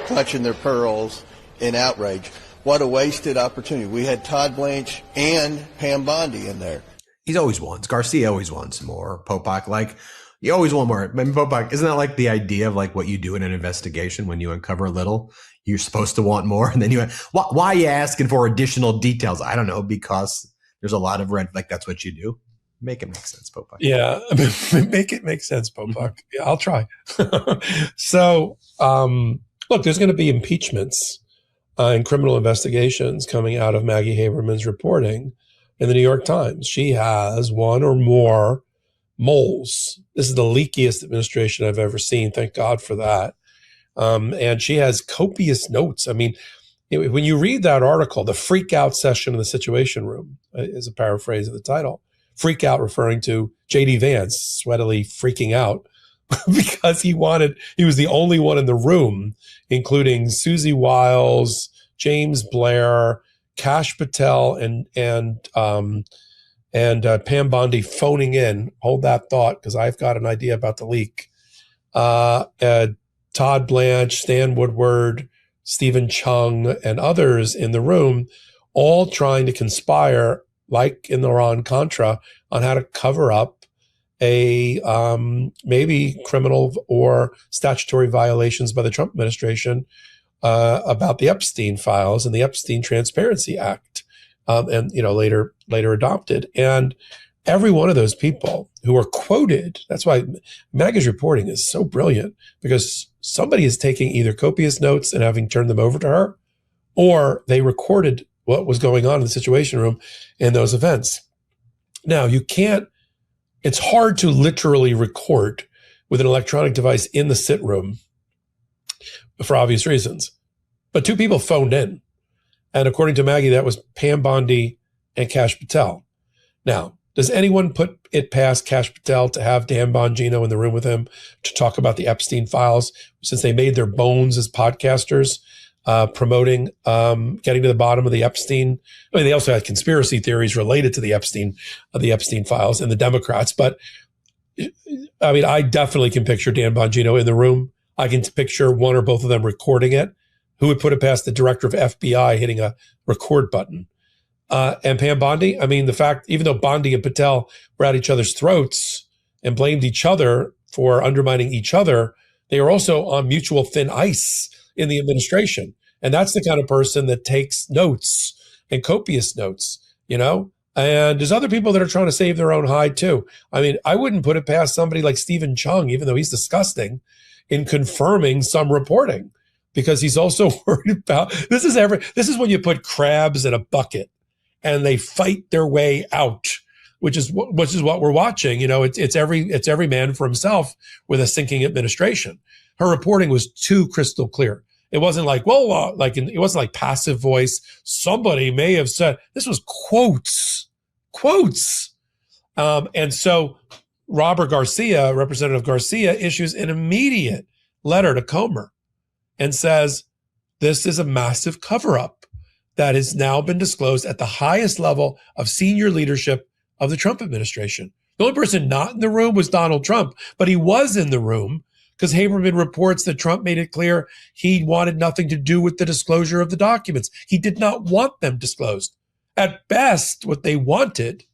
clutching their pearls in outrage. What a wasted opportunity. We had Todd Blanche and Pam Bondi in there. Garcia always wants more, Popok. Like, you always want more. I mean, Popok, isn't that like the idea of like what you do in an investigation when you uncover a little? You're supposed to want more. And then why are you asking for additional details? I don't know, because there's a lot of red, like that's what you do. Make it make sense, Popok. Yeah, make it make sense, Popok. Yeah, I'll try. So, look, there's going to be impeachments and criminal investigations coming out of Maggie Haberman's reporting in the New York Times. She has one or more moles. This is the leakiest administration I've ever seen. Thank God for that. And she has copious notes. I mean, when you read that article, the freak out session in the Situation Room is a paraphrase of the title. Freak out referring to J.D. Vance sweatily freaking out because he was the only one in the room, including Susie Wiles, James Blair, Kash Patel, and Pam Bondi phoning in. Hold that thought, because I've got an idea about the leak. Todd Blanche, Stan Woodward, Stephen Chung, and others in the room, all trying to conspire, like in the Iran-Contra, on how to cover up a maybe criminal or statutory violations by the Trump administration about the Epstein files and the Epstein Transparency Act, and later adopted. And every one of those people who are quoted, that's why Maggie's reporting is so brilliant, because somebody is taking either copious notes and having turned them over to her, or they recorded what was going on in the Situation Room in those events. Now, it's hard to literally record with an electronic device in the sit room for obvious reasons. But two people phoned in. And according to Maggie, that was Pam Bondi and Kash Patel. Now, does anyone put it past Kash Patel to have Dan Bongino in the room with him to talk about the Epstein files, since they made their bones as podcasters, promoting getting to the bottom of the Epstein? I mean, they also had conspiracy theories related to the Epstein files and the Democrats. But I mean, I definitely can picture Dan Bongino in the room. I can picture one or both of them recording it. Who would put it past the director of FBI hitting a record button? And Pam Bondi, I mean, the fact, even though Bondi and Patel were at each other's throats and blamed each other for undermining each other, they were also on mutual thin ice in the administration. And that's the kind of person that takes notes and copious notes, And there's other people that are trying to save their own hide too. I mean, I wouldn't put it past somebody like Stephen Chung, even though he's disgusting, in confirming some reporting, because he's also worried about, this is when you put crabs in a bucket and they fight their way out which is what we're watching. It's every man for himself with a sinking administration. Her reporting was too crystal clear. It wasn't like, it wasn't like passive voice. Somebody may have said. This was quotes. And so Representative Garcia issues an immediate letter to Comer and says, this is a massive cover-up that has now been disclosed at the highest level of senior leadership of the Trump administration. The only person not in the room was Donald Trump, but he was in the room because Haberman reports that Trump made it clear he wanted nothing to do with the disclosure of the documents. He did not want them disclosed. At best, what they wanted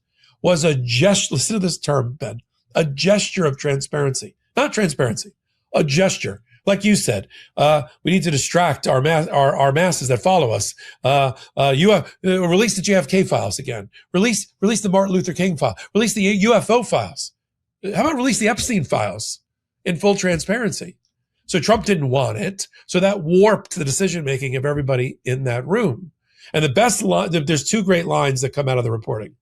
was a gesture. Listen to this term, Ben. A gesture of transparency. Not transparency, a gesture. Like you said, we need to distract our masses that follow us. Release the JFK files again. Release the Martin Luther King file. Release the UFO files. How about release the Epstein files in full transparency? So Trump didn't want it. So that warped the decision-making of everybody in that room. And the best line, there's two great lines that come out of the reporting.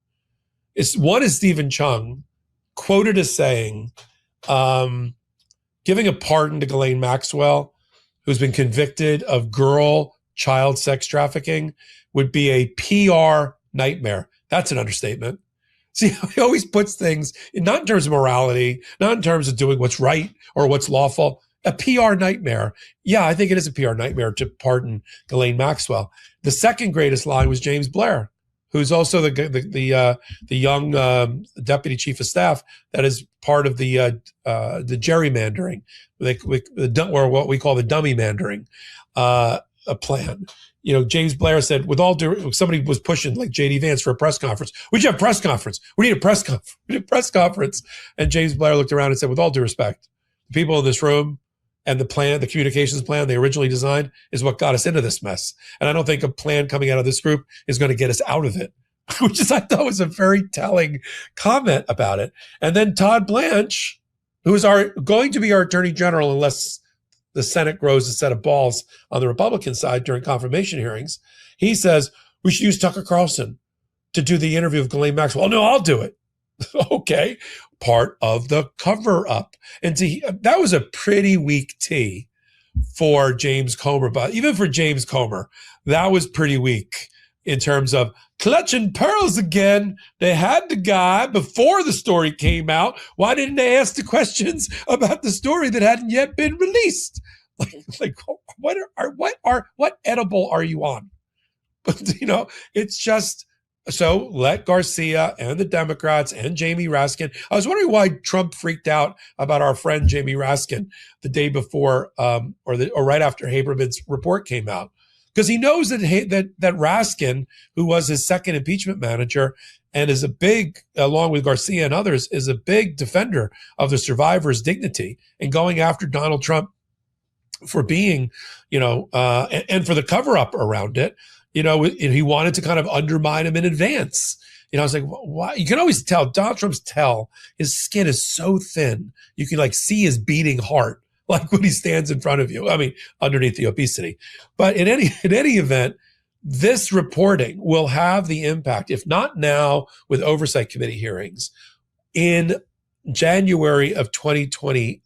One is Stephen Chung, quoted as saying, giving a pardon to Ghislaine Maxwell, who's been convicted of child sex trafficking, would be a PR nightmare. That's an understatement. See how he always puts things, not in terms of morality, not in terms of doing what's right or what's lawful, a PR nightmare. Yeah, I think it is a PR nightmare to pardon Ghislaine Maxwell. The second greatest line was James Blair, who's also the young deputy chief of staff that is part of the gerrymandering, or what we call the dummy mandering plan. James Blair said, somebody was pushing like J.D. Vance for a press conference. We should have a press conference. We need a press conference. We need a press conference. And James Blair looked around and said, with all due respect, the people in this room and the communications plan they originally designed is what got us into this mess. And I don't think a plan coming out of this group is going to get us out of it, which I thought was a very telling comment about it. And then Todd Blanche, who is going to be our attorney general unless the Senate grows a set of balls on the Republican side during confirmation hearings, he says, we should use Tucker Carlson to do the interview of Ghislaine Maxwell. Oh, no, I'll do it. Okay. Part of the cover up. And that was a pretty weak tea for James Comer, but even for James Comer, that was pretty weak in terms of clutching pearls again. They had the guy before the story came out. Why didn't they ask the questions about the story that hadn't yet been released? Like what edible are you on? But it's just. So let Garcia and the Democrats and Jamie Raskin. I was wondering why Trump freaked out about our friend Jamie Raskin the day before, or right after Haberman's report came out, because he knows that Raskin, who was his second impeachment manager and is along with Garcia and others, is a big defender of the survivor's dignity and going after Donald Trump for being, and for the cover up around it. He wanted to kind of undermine him in advance. I was like, why? You can always tell Donald Trump's his skin is so thin. You can see his beating heart, like when he stands in front of you. I mean, underneath the obesity. But in any event, this reporting will have the impact, if not now with oversight committee hearings, in January of 2028,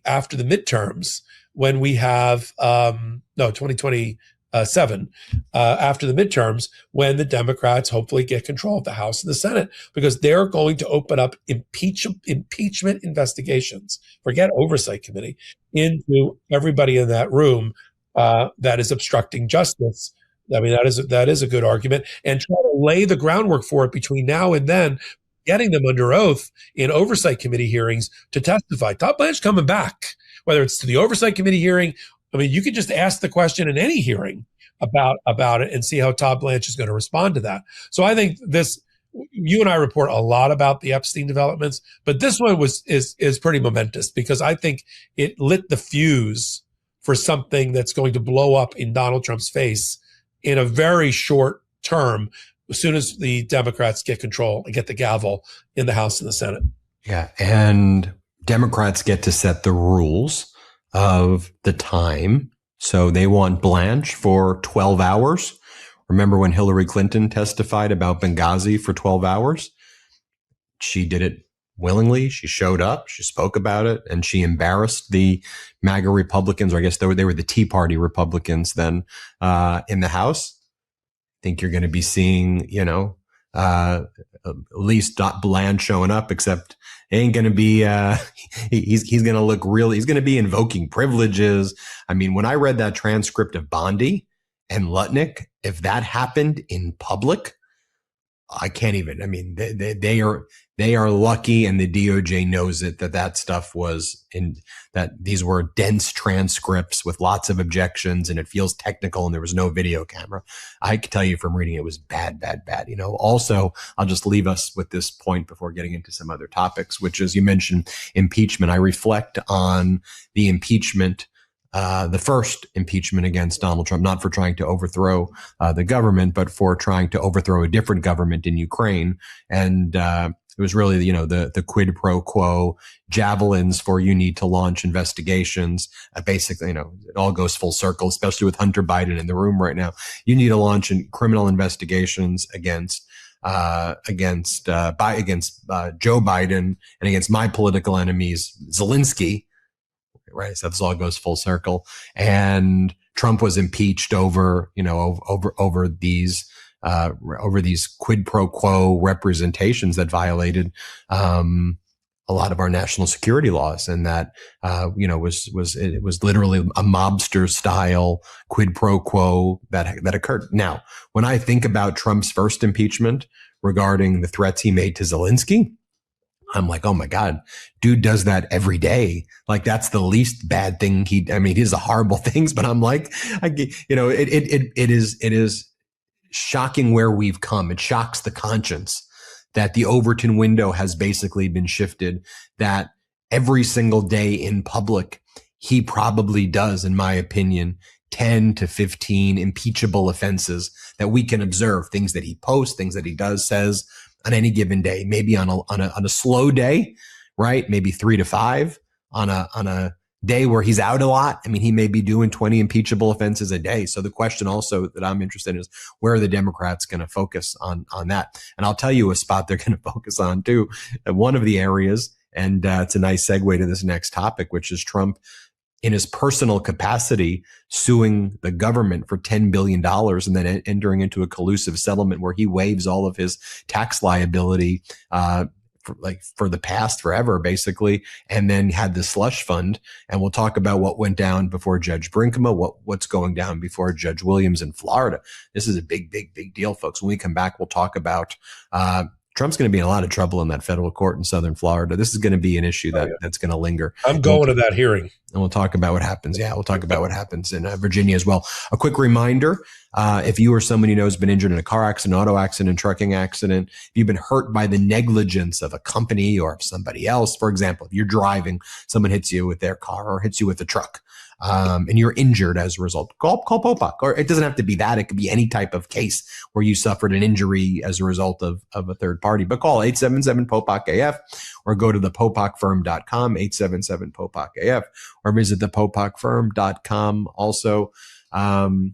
after the midterms, when we have 2027 after the midterms, when the Democrats hopefully get control of the House and the Senate, because they're going to open up impeachment investigations, forget oversight committee, into everybody in that room that is obstructing justice. I mean, that is a good argument, and try to lay the groundwork for it between now and then, getting them under oath in oversight committee hearings to testify. Todd Blanche coming back, whether it's to the oversight committee hearing. I mean, you could just ask the question in any hearing about it and see how Todd Blanche is going to respond to that. So I think you and I report a lot about the Epstein developments, but this one is pretty momentous because I think it lit the fuse for something that's going to blow up in Donald Trump's face in a very short term, as soon as the Democrats get control and get the gavel in the House and the Senate. Yeah. And Democrats get to set the rules of the time. So they want Blanche for 12 hours Remember when Hillary Clinton testified about Benghazi for 12 hours? She did it willingly. She showed up, she spoke about it, and she embarrassed the MAGA Republicans, or I guess they were the Tea Party Republicans then, in the House. I think you're going to be seeing, at least Dot Bland showing up, except it ain't going to be, he's going to look really, he's going to be invoking privileges. I mean, when I read that transcript of Bondi and Lutnick, if that happened in public, I can't even, I mean, they are lucky, and the DOJ knows it, that stuff was that these were dense transcripts with lots of objections, and it feels technical, and there was no video camera. I can tell you from reading it was bad. Also, I'll just leave us with this point before getting into some other topics, which is, you mentioned impeachment. I reflect on the impeachment, the first impeachment against Donald Trump, not for trying to overthrow the government, but for trying to overthrow a different government in Ukraine. And it was really, the quid pro quo, javelins for you need to launch investigations. Basically, it all goes full circle, especially with Hunter Biden in the room right now. You need to launch criminal investigations against Joe Biden and against my political enemies, Zelensky. Right. So this all goes full circle. And Trump was impeached over these quid pro quo representations that violated a lot of our national security laws. And that, it was literally a mobster style quid pro quo that occurred. Now, when I think about Trump's first impeachment regarding the threats he made to Zelensky, I'm like, oh my God, dude does that every day. Like, that's the least bad thing he does the horrible things, but I'm like, it is shocking where we've come. It shocks the conscience that the Overton window has basically been shifted, that every single day in public, he probably does, in my opinion, 10 to 15 impeachable offenses that we can observe, things that he posts, things that he does, says, on any given day, maybe on a slow day, right? Maybe 3 to 5 on a day where he's out a lot. I mean, he may be doing 20 impeachable offenses a day. So the question also that I'm interested in is, where are the Democrats going to focus on that? And I'll tell you a spot they're going to focus on too. One of the areas, and it's a nice segue to this next topic, which is Trump in his personal capacity suing the government for $10 billion and then entering into a collusive settlement where he waives all of his tax liability for the past forever, basically, and then had the slush fund. And we'll talk about what went down before Judge Brinkema, what's going down before Judge Williams in Florida. This is a big deal, folks. When we come back, we'll talk about Trump's going to be in a lot of trouble in that federal court in Southern Florida. This is going to be an issue that's going to linger. I'm going to that hearing. And we'll talk about what happens. Yeah, we'll talk about what happens in Virginia as well. A quick reminder, if you or someone you know has been injured in a car accident, auto accident, trucking accident, if you've been hurt by the negligence of a company or of somebody else, for example, if you're driving, someone hits you with their car or hits you with a truck, and you're injured as a result, call Popok. Or it doesn't have to be that. It could be any type of case where you suffered an injury as a result of a third party. But call 877-POPOK-AF or go to thepopokfirm.com, 877-POPOK-AF, or visit thepopokfirm.com. Also,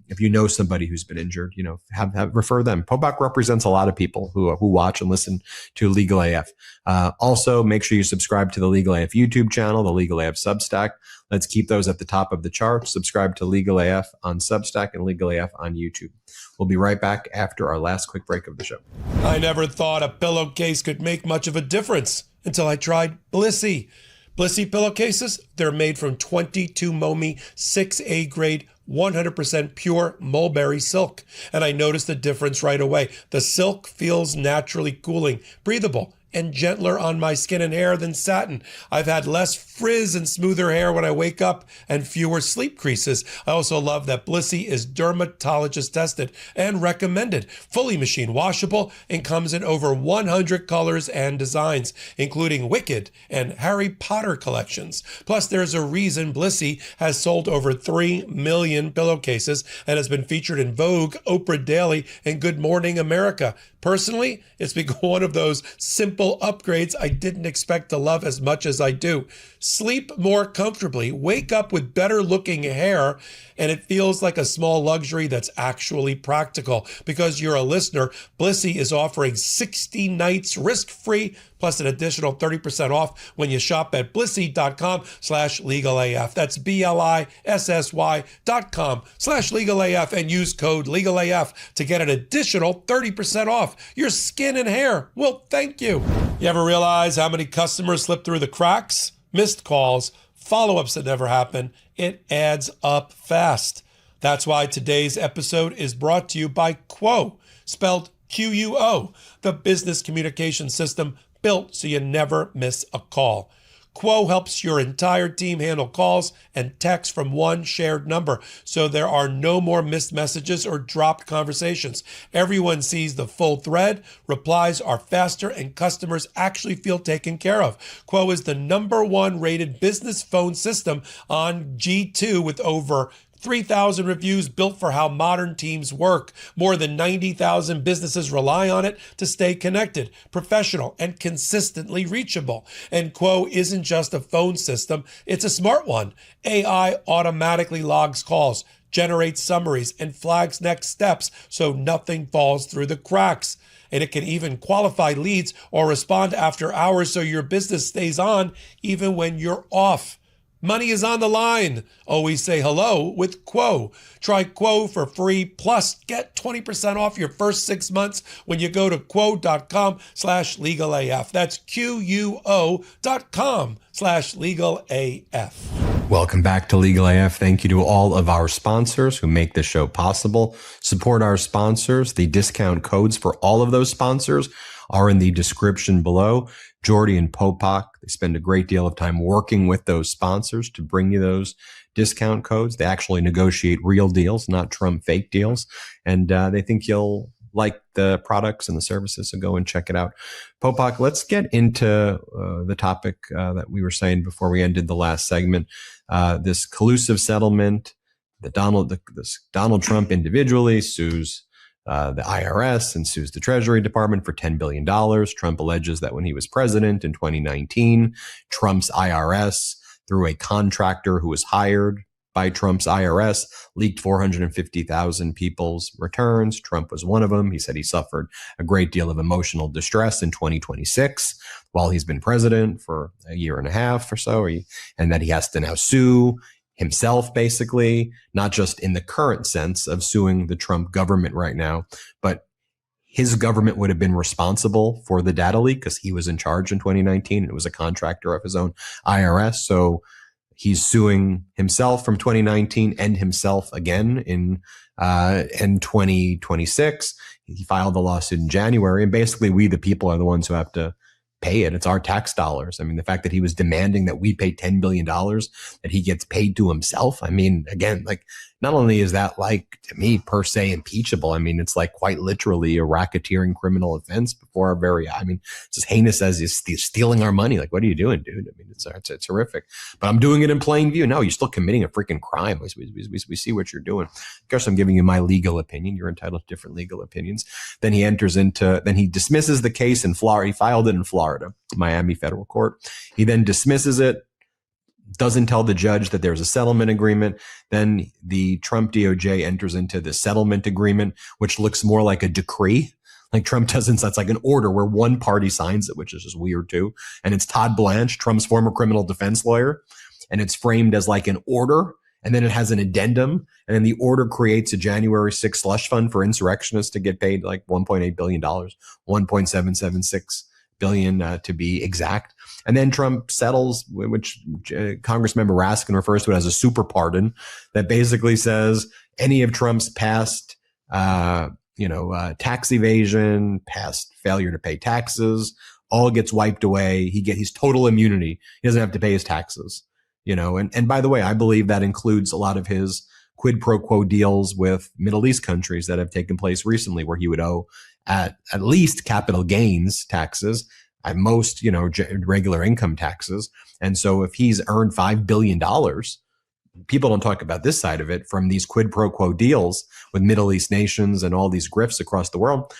if you know somebody who's been injured, have refer them. Popok represents a lot of people who watch and listen to Legal AF. Also, make sure you subscribe to the Legal AF YouTube channel, the Legal AF Substack. Let's keep those at the top of the chart. Subscribe to Legal AF on Substack and Legal AF on YouTube. We'll be right back after our last quick break of the show. I never thought a pillowcase could make much of a difference until I tried Blissy. Blissy pillowcases, they're made from 22 Momi 6A grade 100% pure mulberry silk. And I noticed the difference right away. The silk feels naturally cooling, breathable, and gentler on my skin and hair than satin. I've had less frizz and smoother hair when I wake up and fewer sleep creases. I also love that Blissy is dermatologist tested and recommended, fully machine washable, and comes in over 100 colors and designs, including Wicked and Harry Potter collections. Plus, there's a reason Blissy has sold over 3 million pillowcases and has been featured in Vogue, Oprah Daily, and Good Morning America. Personally, it's become one of those simple upgrades I didn't expect to love as much as I do. Sleep more comfortably, wake up with better looking hair, and it feels like a small luxury that's actually practical. Because you're a listener, Blissy is offering 60 nights risk-free plus an additional 30% off when you shop at blissy.com/legalaf. That's BLISSY.com/legalaf and use code legalaf to get an additional 30% off. Your skin and hair will thank you. You ever realize how many customers slip through the cracks? Missed calls, follow-ups that never happen. It adds up fast. That's why today's episode is brought to you by Quo, spelled Quo, the business communication system built so you never miss a call. Quo helps your entire team handle calls and texts from one shared number, so there are no more missed messages or dropped conversations. Everyone sees the full thread, replies are faster, and customers actually feel taken care of. Quo is the #1 rated business phone system on G2 with over 3,000 reviews, built for how modern teams work. More than 90,000 businesses rely on it to stay connected, professional, and consistently reachable. And Quo isn't just a phone system, it's a smart one. AI automatically logs calls, generates summaries, and flags next steps so nothing falls through the cracks. And it can even qualify leads or respond after hours so your business stays on even when you're off. Money is on the line. Always say hello with Quo. Try Quo for free, plus get 20% off your first 6 months when you go to quo.com/legalaf. That's QUO.com/legalaf. Welcome back to Legal AF. Thank you to all of our sponsors who make this show possible. Support our sponsors. The discount codes for all of those sponsors are in the description below. Jordy and Popok, they spend a great deal of time working with those sponsors to bring you those discount codes. They actually negotiate real deals, not Trump fake deals. And they think you'll like the products and the services, so go and check it out. Popok, let's get into the topic that we were saying before we ended the last segment. This collusive settlement, this Donald Trump individually sues the IRS and sues the Treasury Department for $10 billion. Trump alleges that when he was president in 2019, Trump's IRS, through a contractor who was hired by Trump's IRS, leaked 450,000 people's returns. Trump was one of them. He said he suffered a great deal of emotional distress in 2026 while he's been president for a year and a half or so, and that he has to now sue himself, basically, not just in the current sense of suing the Trump government right now, but his government would have been responsible for the data leak because he was in charge in 2019 and it was a contractor of his own IRS. So he's suing himself from 2019 and himself again in 2026. He filed the lawsuit in January, and basically we, the people, are the ones who have to pay it. It's our tax dollars. I mean, the fact that he was demanding that we pay $10 billion, that he gets paid to himself. I mean, again, like, not only is that, like, to me, per se impeachable, I mean, it's like quite literally a racketeering criminal offense before our very, I mean, it's as heinous as is stealing our money. Like, what are you doing, dude? I mean, it's horrific. But I'm doing it in plain view. No, you're still committing a freaking crime. We see what you're doing. Of course, I'm giving you my legal opinion. You're entitled to different legal opinions. Then he dismisses the case in Florida. He filed it in Florida, Miami federal court. He then dismisses it, doesn't tell the judge that there's a settlement agreement. Then the Trump DOJ enters into the settlement agreement, which looks more like a decree. Like Trump doesn't, that's like an order where one party signs it, which is just weird too. And it's Todd Blanche, Trump's former criminal defense lawyer. And it's framed as like an order. And then it has an addendum. And then the order creates a January 6th slush fund for insurrectionists to get paid like $1.8 billion, $1.776 billion to be exact. And then Trump settles, which Congressmember Raskin refers to it as a super pardon, that basically says any of Trump's past, tax evasion, past failure to pay taxes, all gets wiped away. He's total immunity. He doesn't have to pay his taxes, and by the way, I believe that includes a lot of his quid pro quo deals with Middle East countries that have taken place recently, where he would owe at least capital gains taxes, at most, regular income taxes. And so if he's earned $5 billion, people don't talk about this side of it, from these quid pro quo deals with Middle East nations and all these grifts across the world.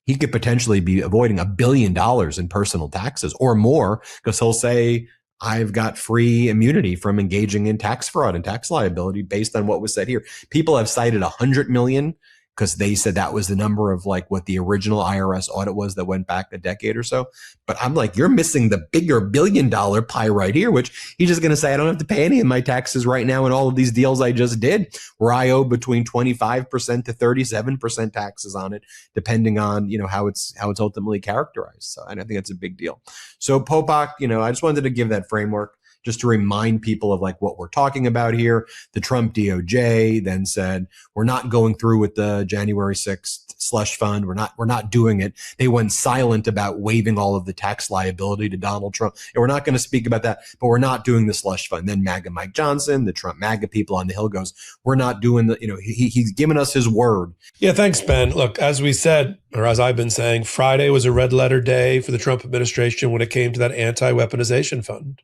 he could potentially be avoiding $1 billion in personal taxes or more, because he'll say, I've got free immunity from engaging in tax fraud and tax liability based on what was said here. People have cited 100 million because they said that was the number of like what the original IRS audit was that went back a decade or so. But I'm like, you're missing the bigger $1 billion pie right here, which he's just going to say, I don't have to pay any of my taxes right now in all of these deals I just did, where I owe between 25% to 37% taxes on it, depending on, how it's ultimately characterized. So I think that's a big deal. So Popok, I just wanted to give that framework, just to remind people of like what we're talking about here. The Trump DOJ then said, we're not going through with the January 6th slush fund. We're not doing it. They went silent about waiving all of the tax liability to Donald Trump. And we're not going to speak about that, but we're not doing the slush fund. Then MAGA Mike Johnson, the Trump MAGA people on the Hill goes, we're not doing he's given us his word. Yeah, thanks, Ben. Look, as we said, or as I've been saying, Friday was a red letter day for the Trump administration when it came to that anti-weaponization fund.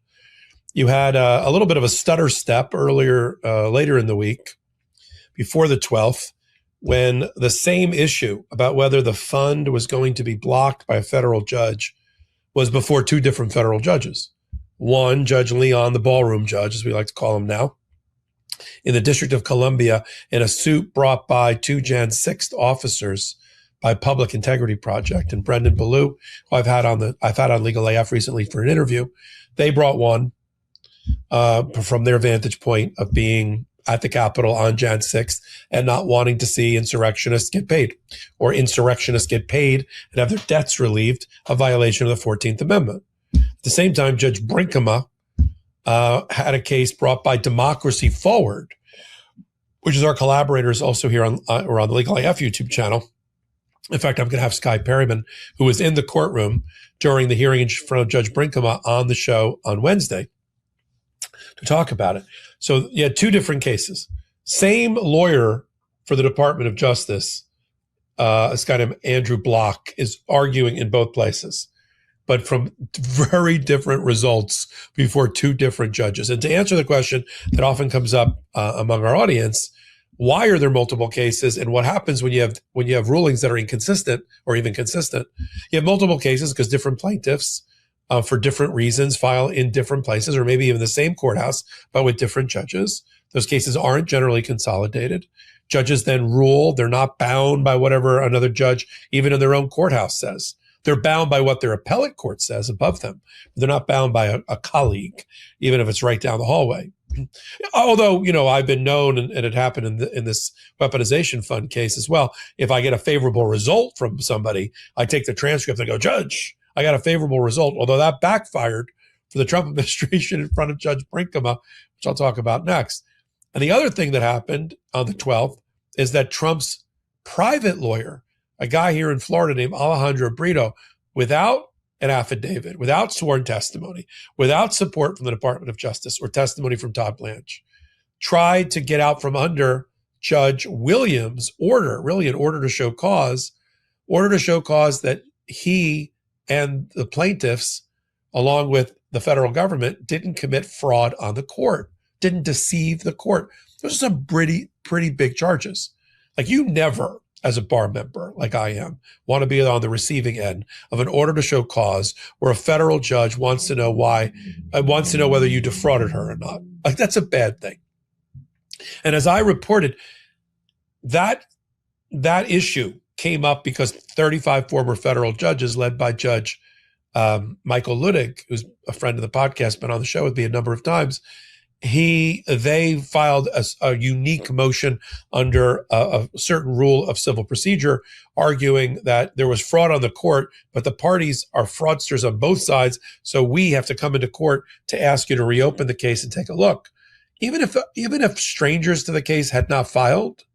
You had a little bit of a stutter step later in the week, before the 12th, when the same issue about whether the fund was going to be blocked by a federal judge was before two different federal judges. One, Judge Leon, the ballroom judge, as we like to call him now, in the District of Columbia, in a suit brought by two Jan 6th officers by Public Integrity Project, and Brendan Ballou, who I've had on Legal AF recently for an interview. They brought one from their vantage point of being at the Capitol on Jan 6th and not wanting to see insurrectionists get paid, or insurrectionists get paid and have their debts relieved, a violation of the 14th Amendment. At the same time, Judge Brinkema had a case brought by Democracy Forward, which is our collaborators also here on the Legal AF YouTube channel. In fact, I'm going to have Sky Perryman, who was in the courtroom during the hearing in front of Judge Brinkema, on the show on Wednesday to talk about it. So you had two different cases. Same lawyer for the Department of Justice, this guy named Andrew Block, is arguing in both places, but from very different results before two different judges. And to answer the question that often comes up among our audience, why are there multiple cases, and what happens when you have rulings that are inconsistent or even consistent? You have multiple cases because different plaintiffs, for different reasons, file in different places, or maybe even the same courthouse, but with different judges. Those cases aren't generally consolidated. Judges then rule. They're not bound by whatever another judge, even in their own courthouse, says. They're bound by what their appellate court says above them. They're not bound by a colleague, even if it's right down the hallway. Although, I've been known, and it happened in this weaponization fund case as well, if I get a favorable result from somebody, I take the transcript and go, Judge, I got a favorable result, although that backfired for the Trump administration in front of Judge Brinkema, which I'll talk about next. And the other thing that happened on the 12th is that Trump's private lawyer, a guy here in Florida named Alejandro Brito, without an affidavit, without sworn testimony, without support from the Department of Justice or testimony from Todd Blanche, tried to get out from under Judge Williams' order, really an order to show cause that he and the plaintiffs, along with the federal government, didn't commit fraud on the court, didn't deceive the court. Those are some pretty big charges. Like, you never, as a bar member like I am, want to be on the receiving end of an order to show cause where a federal judge wants to know whether you defrauded her or not. Like, that's a bad thing. And as I reported, that issue came up because 35 former federal judges, led by Judge Michael Luttig, who's a friend of the podcast, been on the show with me a number of times, they filed a unique motion under a certain rule of civil procedure, arguing that there was fraud on the court, but the parties are fraudsters on both sides, so we have to come into court to ask you to reopen the case and take a look. Even if strangers to the case had not filed,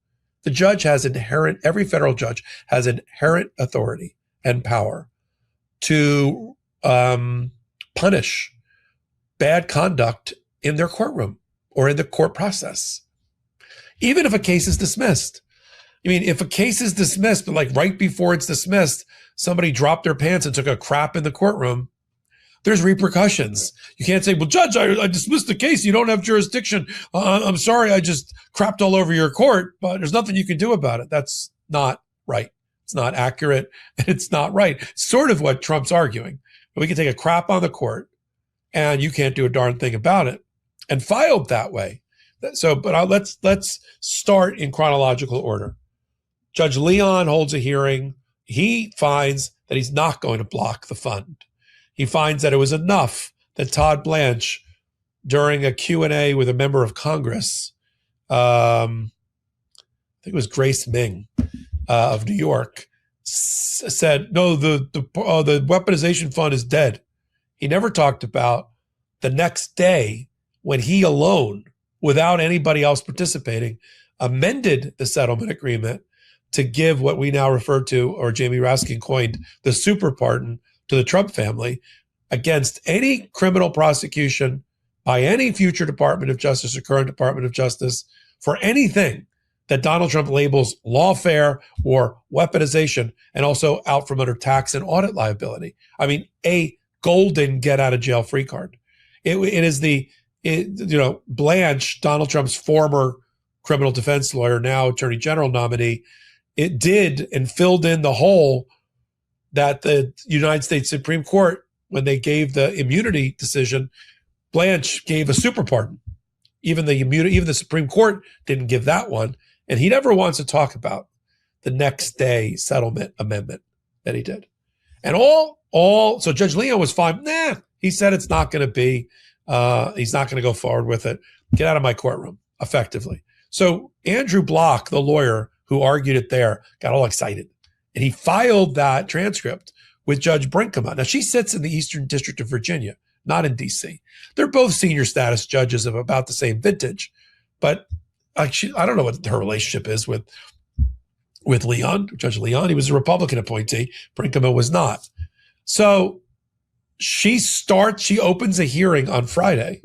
every federal judge has inherent authority and power to punish bad conduct in their courtroom or in the court process, even if a case is dismissed. I mean, if a case is dismissed, but like right before it's dismissed, somebody dropped their pants and took a crap in the courtroom, there's repercussions. You can't say, well, Judge, I dismissed the case. You don't have jurisdiction. I'm sorry, I just crapped all over your court, but there's nothing you can do about it. That's not right. It's not accurate, and it's not right. Sort of what Trump's arguing. We can take a crap on the court, and you can't do a darn thing about it, and filed that way. So, but let's start in chronological order. Judge Leon holds a hearing. He finds that he's not going to block the fund. He finds that it was enough that Todd Blanche, during a Q&A with a member of Congress, I think it was Grace Ming of New York, said, no, the weaponization fund is dead. He never talked about the next day when he alone, without anybody else participating, amended the settlement agreement to give what we now refer to, or Jamie Raskin coined, the super pardon to the Trump family against any criminal prosecution by any future Department of Justice or current Department of Justice for anything that Donald Trump labels lawfare or weaponization, and also out from under tax and audit liability. I mean, a golden get out of jail free card. It is Blanche, Donald Trump's former criminal defense lawyer, now Attorney General nominee, it did and filled in the hole that the United States Supreme Court, when they gave the immunity decision, Blanche gave a super pardon. Even the Supreme Court didn't give that one. And he never wants to talk about the next day settlement amendment that he did. And so Judge Leon was fine. He said it's not going to be, he's not going to go forward with it. Get out of my courtroom, effectively. So Andrew Block, the lawyer who argued it there, got all excited. And he filed that transcript with Judge Brinkema. Now, she sits in the Eastern District of Virginia, not in D.C. They're both senior status judges of about the same vintage. But I don't know what her relationship is with Leon, Judge Leon. He was a Republican appointee. Brinkema was not. So she opens a hearing on Friday.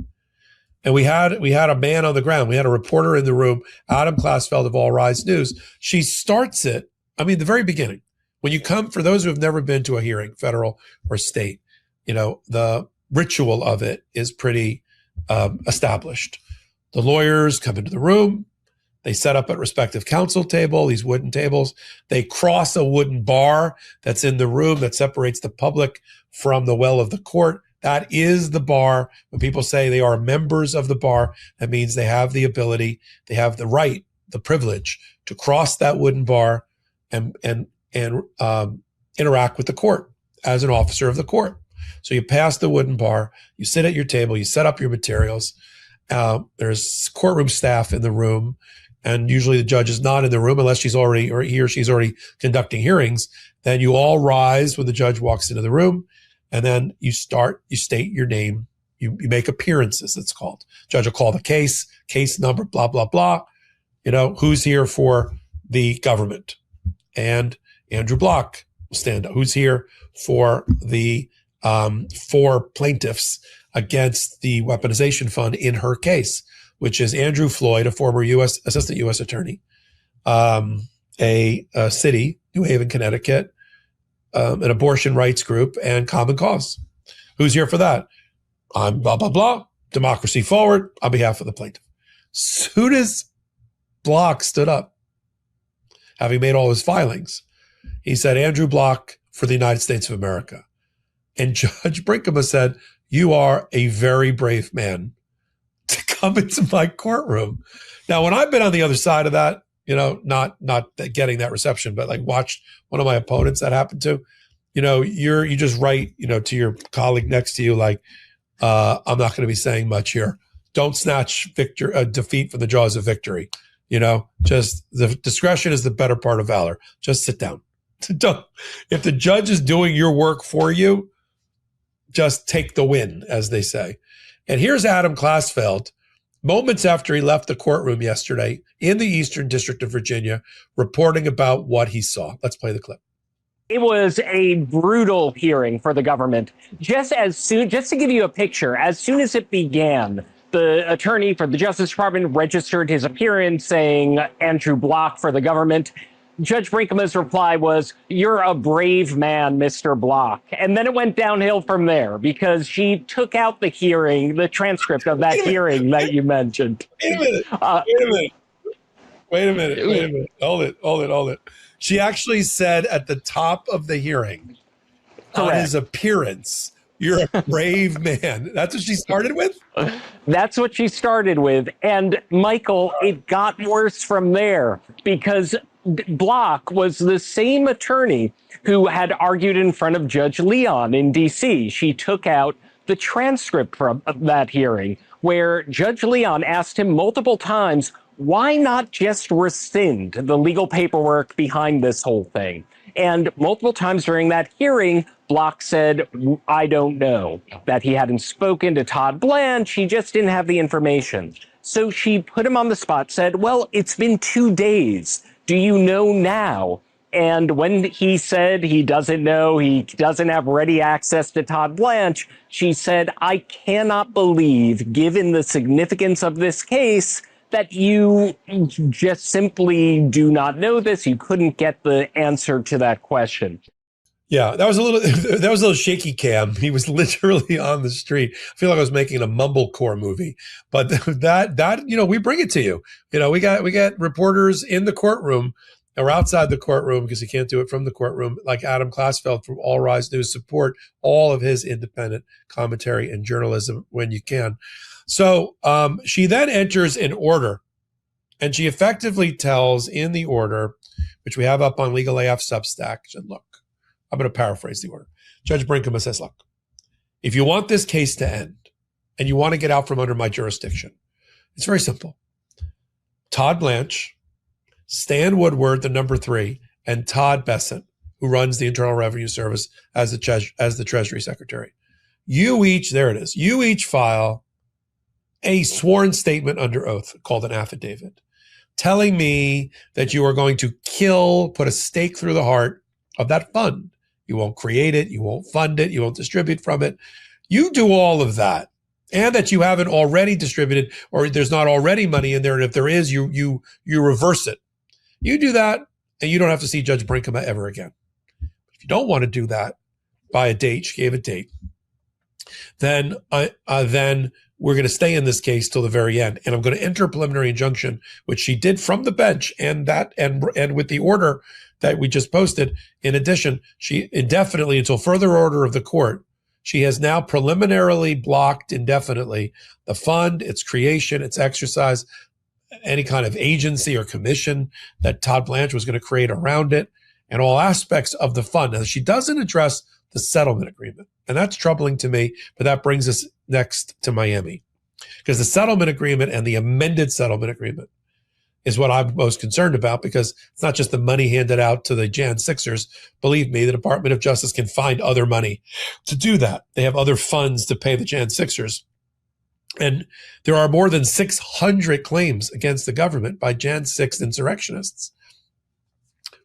And we had a man on the ground. We had a reporter in the room, Adam Klasfeld of All Rise News. She starts it, the very beginning. When you come, for those who have never been to a hearing, federal or state, the ritual of it is pretty established. The lawyers come into the room. They set up at respective counsel table, these wooden tables. They cross a wooden bar that's in the room that separates the public from the well of the court. That is the bar. When people say they are members of the bar, that means they have the ability, they have the right, the privilege to cross that wooden bar and interact with the court as an officer of the court. So you pass the wooden bar, you sit at your table, you set up your materials. There's courtroom staff in the room, and usually the judge is not in the room unless he or she's already conducting hearings. Then you all rise when the judge walks into the room. And then you state your name, you make appearances, it's called. Judge will call the case number, blah, blah, blah. Who's here for the government? And Andrew Block will stand up. Who's here for the four plaintiffs against the weaponization fund in her case, which is Andrew Floyd, a former assistant U.S. attorney, a city, New Haven, Connecticut, an abortion rights group, and Common Cause. Who's here for that? I'm blah, blah, blah, Democracy Forward, on behalf of the plaintiff. Soon as Block stood up, having made all his filings, he said, Andrew Block for the United States of America. And Judge Brinkema said, you are a very brave man to come into my courtroom. Now, when I've been on the other side of that, not getting that reception, but like watched one of my opponents that happened to, you just write, to your colleague next to you, like, I'm not going to be saying much here. Don't snatch defeat from the jaws of victory. Just the discretion is the better part of valor. Just sit down. If the judge is doing your work for you, just take the win, as they say. And here's Adam Klasfeld, moments after he left the courtroom yesterday in the Eastern District of Virginia, reporting about what he saw. Let's play the clip. It was a brutal hearing for the government. Just to give you a picture, as soon as it began, the attorney for the Justice Department registered his appearance saying Andrew Block for the government. Judge Brinkema's reply was, you're a brave man, Mr. Block. And then it went downhill from there because she took out the transcript of that hearing that you mentioned. Wait a minute. Hold it. She actually said at the top of the hearing, on his appearance, you're a brave man. That's what she started with? That's what she started with. And Michael, it got worse from there because Block was the same attorney who had argued in front of Judge Leon in D.C. She took out the transcript from that hearing where Judge Leon asked him multiple times, why not just rescind the legal paperwork behind this whole thing? And multiple times during that hearing, Block said, I don't know, that he hadn't spoken to Todd Blanche. He just didn't have the information. So she put him on the spot, said, well, it's been 2 days. Do you know now? And when he said he doesn't know, he doesn't have ready access to Todd Blanche, she said, I cannot believe, given the significance of this case, that you just simply do not know this. You couldn't get the answer to that question. Yeah, that was a little shaky cam. He was literally on the street. I feel like I was making a mumblecore movie, but that we bring it to you. We got reporters in the courtroom or outside the courtroom because he can't do it from the courtroom, like Adam Klasfeld from All Rise News. Support all of his independent commentary and journalism when you can. So she then enters an order, and she effectively tells in the order, which we have up on Legal AF Substack, she said, look, I'm going to paraphrase the order. Judge Brinkema says, look, if you want this case to end and you want to get out from under my jurisdiction, it's very simple. Todd Blanche, Stan Woodward, the number 3, and Todd Bessent, who runs the Internal Revenue Service as the Treasury Secretary. You each file a sworn statement under oath called an affidavit, telling me that you are going to put a stake through the heart of that fund. You won't create it, you won't fund it, you won't distribute from it. You do all of that, and that you haven't already distributed, or there's not already money in there, and if there is, you reverse it. You do that, and you don't have to see Judge Brinkema ever again. If you don't want to do that by a date, she gave a date, then we're going to stay in this case till the very end. And I'm going to enter a preliminary injunction, which she did from the bench, and with the order that we just posted. In addition, she indefinitely, until further order of the court, she has now preliminarily blocked indefinitely the fund, its creation, its exercise, any kind of agency or commission that Todd Blanche was going to create around it, and all aspects of the fund. Now, she doesn't address the settlement agreement, and that's troubling to me, but that brings us next to Miami, because the settlement agreement and the amended settlement agreement is what I'm most concerned about, because it's not just the money handed out to the Jan 6ers. Believe me, the Department of Justice can find other money to do that. They have other funds to pay the Jan 6ers. And there are more than 600 claims against the government by Jan 6 insurrectionists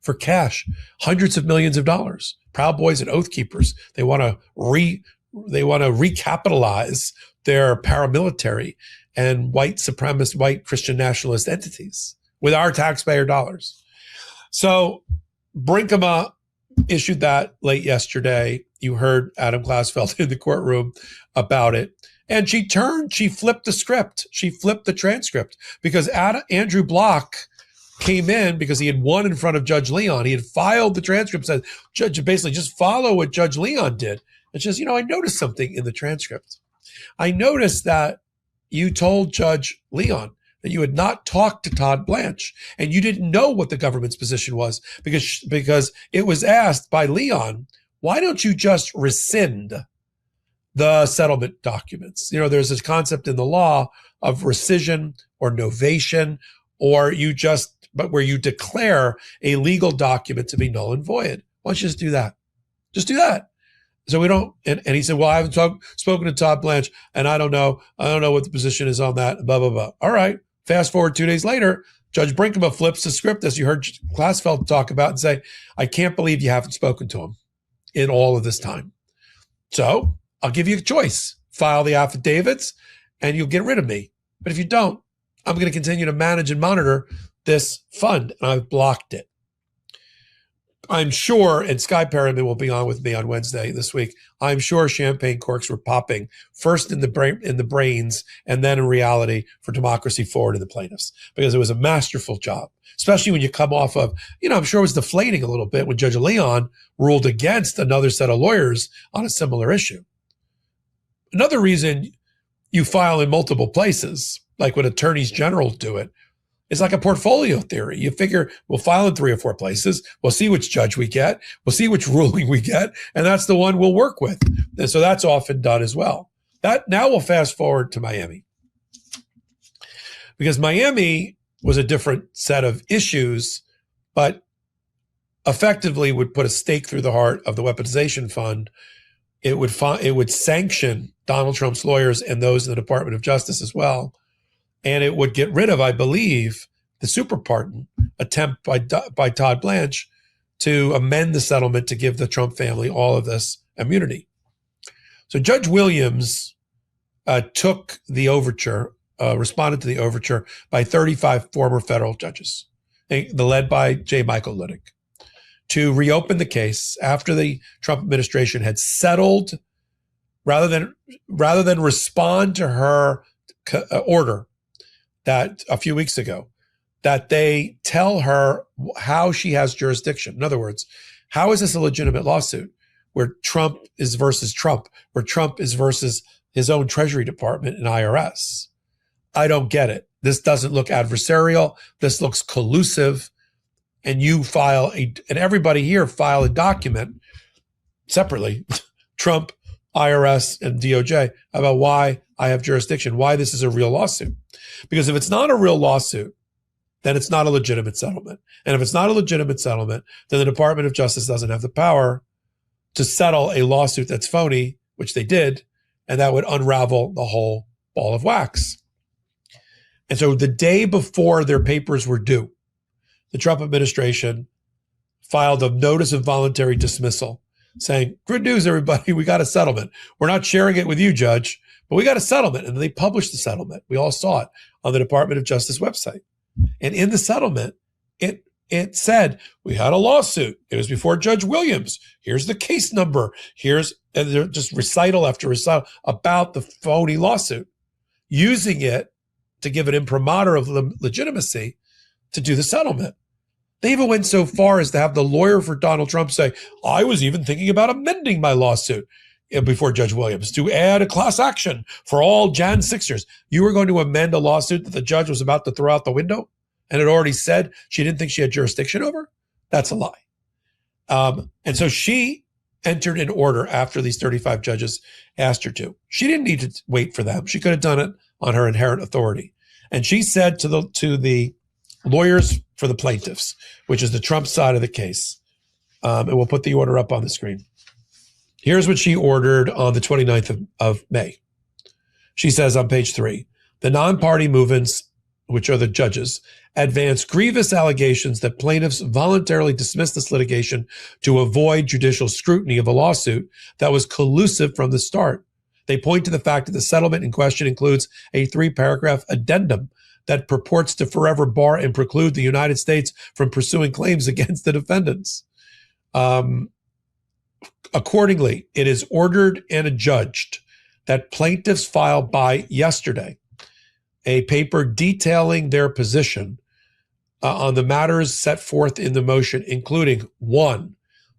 for cash, hundreds of millions of dollars. Proud Boys and Oath Keepers, they want to recapitalize their paramilitary and white supremacist, white Christian nationalist entities with our taxpayer dollars. So Brinkema issued that late yesterday. You heard Adam Klasfeld in the courtroom about it. And she flipped the script. She flipped the transcript, because Andrew Block came in because he had won in front of Judge Leon. He had filed the transcript, said, Judge, basically just follow what Judge Leon did. And she says, I noticed something in the transcript. I noticed that you told Judge Leon that you had not talked to Todd Blanche, and you didn't know what the government's position was, because it was asked by Leon, why don't you just rescind the settlement documents? There's this concept in the law of rescission or novation, or where you declare a legal document to be null and void. Why don't you just do that? Just do that. So we don't, and he said, well, I haven't spoken to Todd Blanche, and I don't know what the position is on that, blah, blah, blah. All right. Fast forward 2 days later, Judge Brinkema flips the script, as you heard Klasfeld talk about, and say, I can't believe you haven't spoken to him in all of this time. So I'll give you a choice. File the affidavits and you'll get rid of me. But if you don't, I'm going to continue to manage and monitor this fund, and I've blocked it. I'm sure, and Sky Perryman will be on with me on Wednesday this week, I'm sure champagne corks were popping first in the brains and then in reality for Democracy Forward and the plaintiffs, because it was a masterful job, especially when you come off of, I'm sure it was deflating a little bit when Judge Leon ruled against another set of lawyers on a similar issue. Another reason you file in multiple places, like when attorneys general do it, it's like a portfolio theory. You figure we'll file in 3 or 4 places. We'll see which judge we get. We'll see which ruling we get. And that's the one we'll work with. And so that's often done as well. Now we'll fast forward to Miami. Because Miami was a different set of issues, but effectively would put a stake through the heart of the weaponization fund. It would sanction Donald Trump's lawyers and those in the Department of Justice as well. And it would get rid of, I believe, the super pardon attempt by Todd Blanche to amend the settlement to give the Trump family all of this immunity. So Judge Williams took the overture, responded to the overture by 35 former federal judges, led by J. Michael Luttig, to reopen the case after the Trump administration had settled, rather than respond to her order that a few weeks ago, that they tell her how she has jurisdiction. In other words, how is this a legitimate lawsuit where Trump is versus Trump, where Trump is versus his own Treasury Department and IRS? I don't get it. This doesn't look adversarial. This looks collusive. And you and everybody here file a document separately, Trump, IRS, and DOJ, about why I have jurisdiction, why this is a real lawsuit. Because if it's not a real lawsuit, then it's not a legitimate settlement. And if it's not a legitimate settlement, then the Department of Justice doesn't have the power to settle a lawsuit that's phony, which they did, and that would unravel the whole ball of wax. And so the day before their papers were due, the Trump administration filed a notice of voluntary dismissal saying, good news, everybody, we got a settlement. We're not sharing it with you, Judge, but we got a settlement. And they published the settlement. We all saw it on the Department of Justice website. And in the settlement, it said, we had a lawsuit. It was before Judge Williams. Here's the case number. And they're just recital after recital about the phony lawsuit, using it to give an imprimatur of legitimacy to do the settlement. They even went so far as to have the lawyer for Donald Trump say, I was even thinking about amending my lawsuit before Judge Williams to add a class action for all Jan 6ers. You were going to amend a lawsuit that the judge was about to throw out the window and had already said she didn't think she had jurisdiction over? That's a lie. And so she entered an order after these 35 judges asked her to. She didn't need to wait for them. She could have done it on her inherent authority. And she said to the lawyers for the plaintiffs, which is the Trump side of the case, and we'll put the order up on the screen. Here's what she ordered on the 29th of May. She says on page 3, the non-party movements, which are the judges, advance grievous allegations that plaintiffs voluntarily dismissed this litigation to avoid judicial scrutiny of a lawsuit that was collusive from the start. They point to the fact that the settlement in question includes a 3-paragraph addendum that purports to forever bar and preclude the United States from pursuing claims against the defendants. Accordingly, it is ordered and adjudged that plaintiffs file by yesterday a paper detailing their position on the matters set forth in the motion, including 1,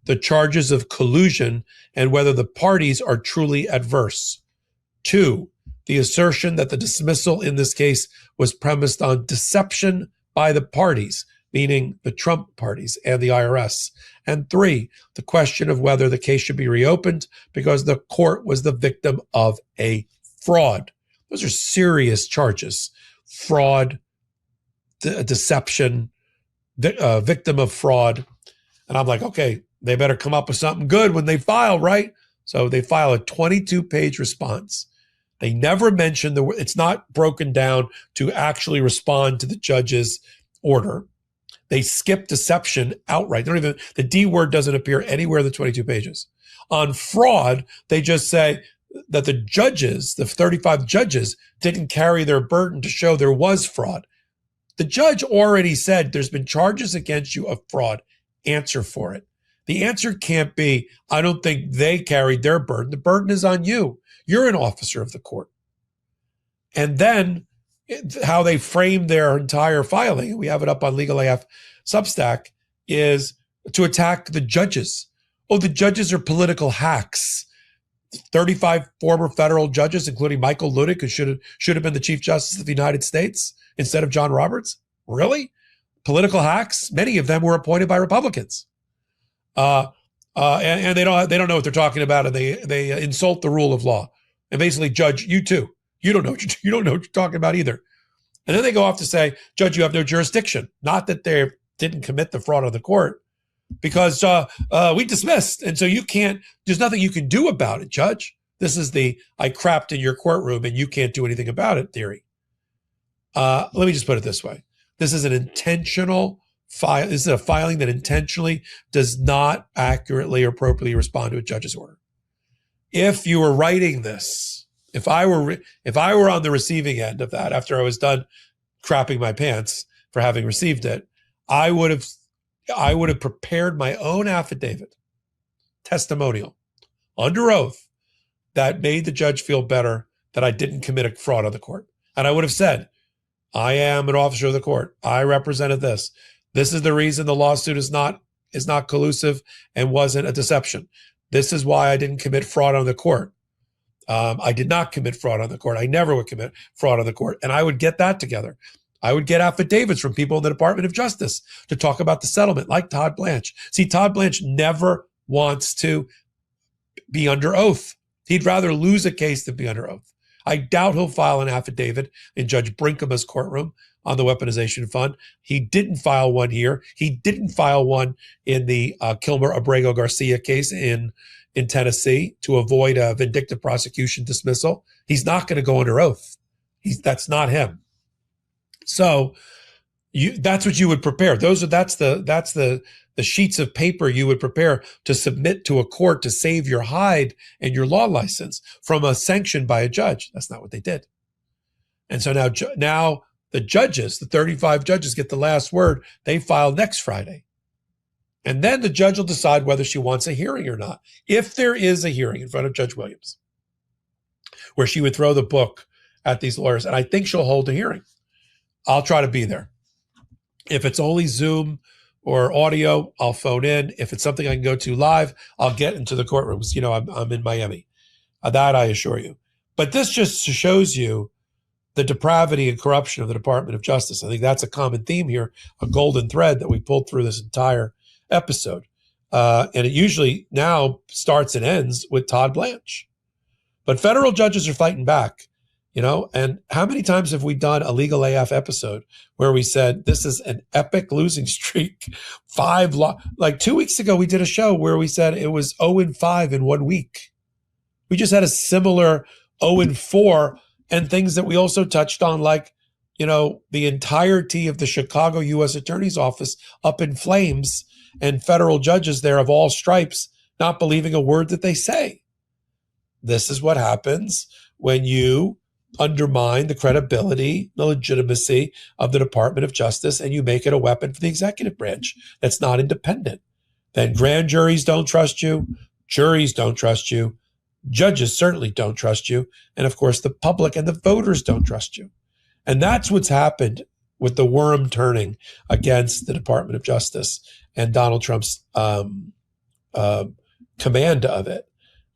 the charges of collusion and whether the parties are truly adverse. 2, the assertion that the dismissal in this case was premised on deception by the parties, meaning the Trump parties and the IRS. And 3, the question of whether the case should be reopened because the court was the victim of a fraud. Those are serious charges. Fraud, deception, victim of fraud. And I'm like, okay, they better come up with something good when they file, right? So they file a 22-page response. They never mention it's not broken down to actually respond to the judge's order. They skip deception outright. The D word doesn't appear anywhere in the 22 pages. On fraud, they just say that the judges, the 35 judges, didn't carry their burden to show there was fraud. The judge already said there's been charges against you of fraud. Answer for it. The answer can't be, I don't think they carried their burden. The burden is on you. You're an officer of the court. And then how they frame their entire filing, we have it up on Legal AF Substack, is to attack the judges. Oh, the judges are political hacks. 35 former federal judges, including Michael Ludick, who should have been the Chief Justice of the United States instead of John Roberts. Really? Political hacks? Many of them were appointed by Republicans. And they don't know what they're talking about, and they insult the rule of law. And basically, Judge, you too. You don't know what you're talking about either. And then they go off to say, Judge, you have no jurisdiction. Not that they didn't commit the fraud of the court, because we dismissed. And so there's nothing you can do about it, Judge. This is the I crapped in your courtroom and you can't do anything about it theory. Let me just put it this way. This is an intentional file. This is a filing that intentionally does not accurately or appropriately respond to a judge's order. If you were writing this, if I were on the receiving end of that after I was done crapping my pants for having received it, I would have prepared my own affidavit, testimonial, under oath, that made the judge feel better that I didn't commit a fraud on the court. And I would have said, I am an officer of the court. I represented this. This is the reason the lawsuit is not collusive and wasn't a deception. This is why I didn't commit fraud on the court. I did not commit fraud on the court. I never would commit fraud on the court. And I would get that together. I would get affidavits from people in the Department of Justice to talk about the settlement, like Todd Blanche. See, Todd Blanche never wants to be under oath. He'd rather lose a case than be under oath. I doubt he'll file an affidavit in Judge Brinkema's courtroom on the weaponization fund. He didn't file one here. He didn't file one in the Kilmer Abrego Garcia case in Tennessee to avoid a vindictive prosecution dismissal. He's not going to go under oath. That's not him. So that's what you would prepare. That's the sheets of paper you would prepare to submit to a court to save your hide and your law license from a sanction by a judge. That's not what they did. And so now the judges, the 35 judges, get the last word. They file next Friday. And then the judge will decide whether she wants a hearing or not. If there is a hearing in front of Judge Williams, where she would throw the book at these lawyers, and I think she'll hold a hearing. I'll try to be there. If it's only Zoom or audio, I'll phone in. If it's something I can go to live, I'll get into the courtrooms. You know, I'm in Miami. That I assure you. But this just shows you the depravity and corruption of the Department of Justice. I think that's a common theme here, a golden thread that we pulled through this entire episode. And it usually now starts and ends with Todd Blanche. But federal judges are fighting back. You know, and how many times have we done a Legal AF episode where we said this is an epic losing streak? Like 2 weeks ago, we did a show where we said it was 0-5 in 1 week. We just had a similar 0-4 and things that we also touched on, like, you know, the entirety of the Chicago U.S. Attorney's Office up in flames and federal judges there of all stripes not believing a word that they say. This is what happens when you undermine the credibility, the legitimacy of the Department of Justice, and you make it a weapon for the executive branch that's not independent. Then grand juries don't trust you, juries don't trust you, judges certainly don't trust you, and of course the public and the voters don't trust you. And that's what's happened with the worm turning against the Department of Justice and Donald Trump's command of it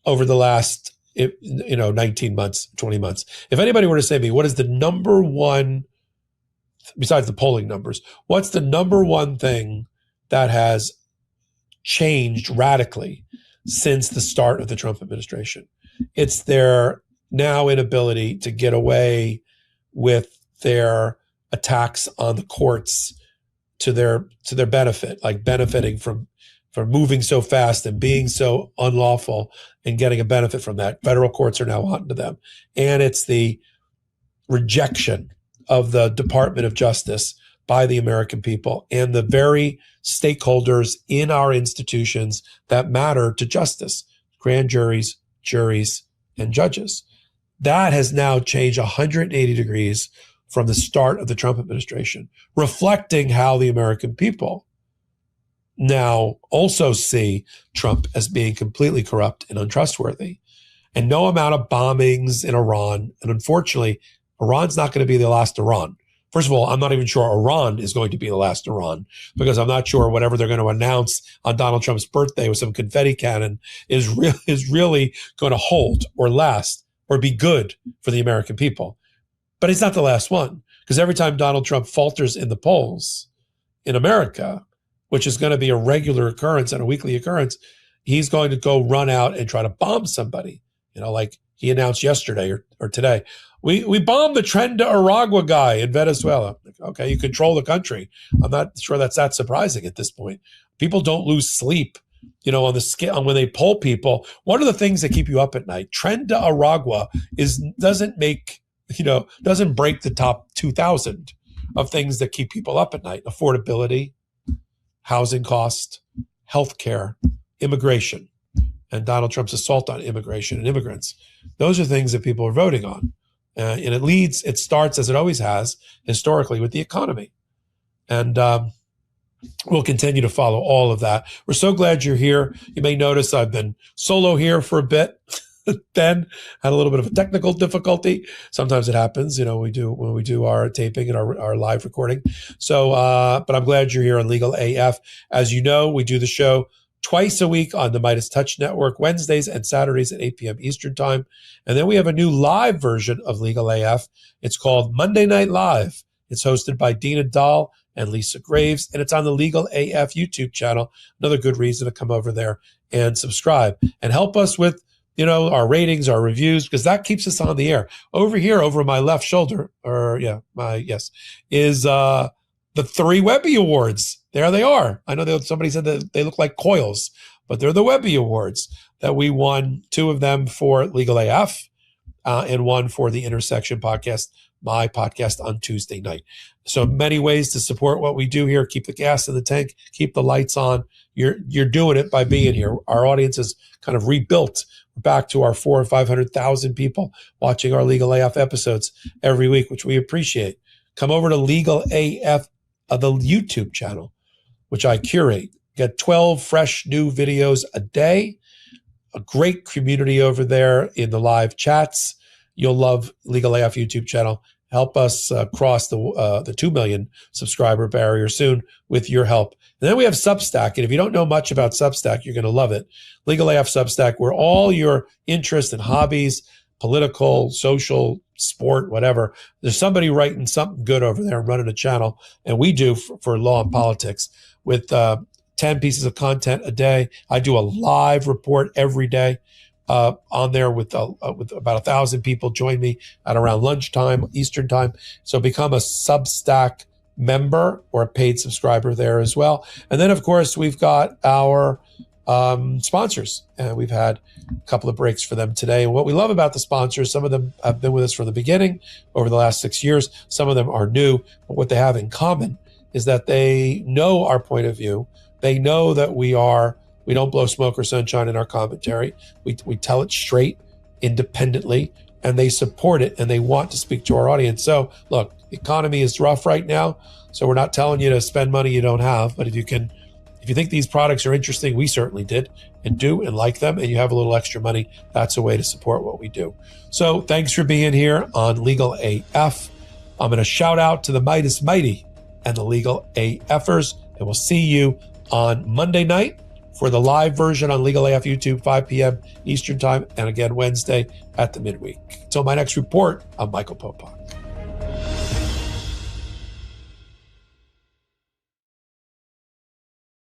over the last 19 months, 20 months. If anybody were to say to me, what is the number one, besides the polling numbers, what's the number one thing that has changed radically since the start of the Trump administration? It's their now inability to get away with their attacks on the courts to their benefit, like benefiting from moving so fast and being so unlawful and getting a benefit from that. Federal courts are now onto them. And it's the rejection of the Department of Justice by the American people and the very stakeholders in our institutions that matter to justice, grand juries, juries, and judges. That has now changed 180 degrees from the start of the Trump administration, reflecting how the American people now also see Trump as being completely corrupt and untrustworthy. And no amount of bombings in Iran, and unfortunately, Iran's not going to be the last Iran. First of all, I'm not even sure Iran is going to be the last Iran, because I'm not sure whatever they're going to announce on Donald Trump's birthday with some confetti cannon is really going to hold or last or be good for the American people. But he's not the last one, because every time Donald Trump falters in the polls in America, which is going to be a regular occurrence and a weekly occurrence, he's going to go run out and try to bomb somebody, like he announced yesterday or today. We bombed the Tren de Aragua guy in Venezuela. Okay, you control the country. I'm not sure that's that surprising at this point. People don't lose sleep, on the scale on when they poll people. What are the things that keep you up at night? Tren de Aragua doesn't break the top 2,000 of things that keep people up at night. Affordability, housing cost, healthcare, immigration, and Donald Trump's assault on immigration and immigrants. Those are things that people are voting on. And it starts, as it always has, historically, with the economy. And we'll continue to follow all of that. We're so glad you're here. You may notice I've been solo here for a bit. Ben had a little bit of a technical difficulty. Sometimes it happens, when we do our taping and our live recording. So, but I'm glad you're here on Legal AF. As you know, we do the show twice a week on the Midas Touch Network, Wednesdays and Saturdays at 8 p.m. Eastern Time. And then we have a new live version of Legal AF. It's called Monday Night Live. It's hosted by Dina Dahl and Lisa Graves, and it's on the Legal AF YouTube channel. Another good reason to come over there and subscribe and help us with, our ratings, our reviews, because that keeps us on the air. Over here, over my left shoulder, is the 3 Webby Awards. There they are. I know somebody said that they look like coils, but they're the Webby Awards that we won. 2 of them for Legal AF and 1 for the Intersection podcast, my podcast on Tuesday night. So many ways to support what we do here. Keep the gas in the tank, keep the lights on. You're doing it by being here. Our audience is kind of rebuilt. We're back to our 400,000 or 500,000 people watching our Legal AF episodes every week, which we appreciate. Come over to Legal AF, the YouTube channel, which I curate. Get 12 fresh new videos a day. A great community over there in the live chats. You'll love Legal AF YouTube channel. Help us cross the 2 million subscriber barrier soon with your help. And then we have Substack. And if you don't know much about Substack, you're going to love it. Legal AF Substack, where all your interests and hobbies, political, social, sport, whatever, there's somebody writing something good over there and running a channel. And we do for law and politics with 10 pieces of content a day. I do a live report every day on there with about 1,000 people join me at around lunchtime, Eastern time. So become a Substack member or a paid subscriber there as well. And then, of course, we've got our sponsors, and we've had a couple of breaks for them today. And what we love about the sponsors, some of them have been with us from the beginning over the last 6 years. Some of them are new, but what they have in common is that they know our point of view. They know that we don't blow smoke or sunshine in our commentary. We tell it straight, independently, and they support it, and they want to speak to our audience. So look, the economy is rough right now, so we're not telling you to spend money you don't have, but if you think these products are interesting, we certainly did and do and like them, and you have a little extra money, that's a way to support what we do. So thanks for being here on Legal AF. I'm going to shout out to the Midas Mighty and the Legal AFers, and we'll see you on Monday night for the live version on Legal AF YouTube, 5 p.m. Eastern time, and again Wednesday at the midweek. Until my next report, I'm Michael Popok.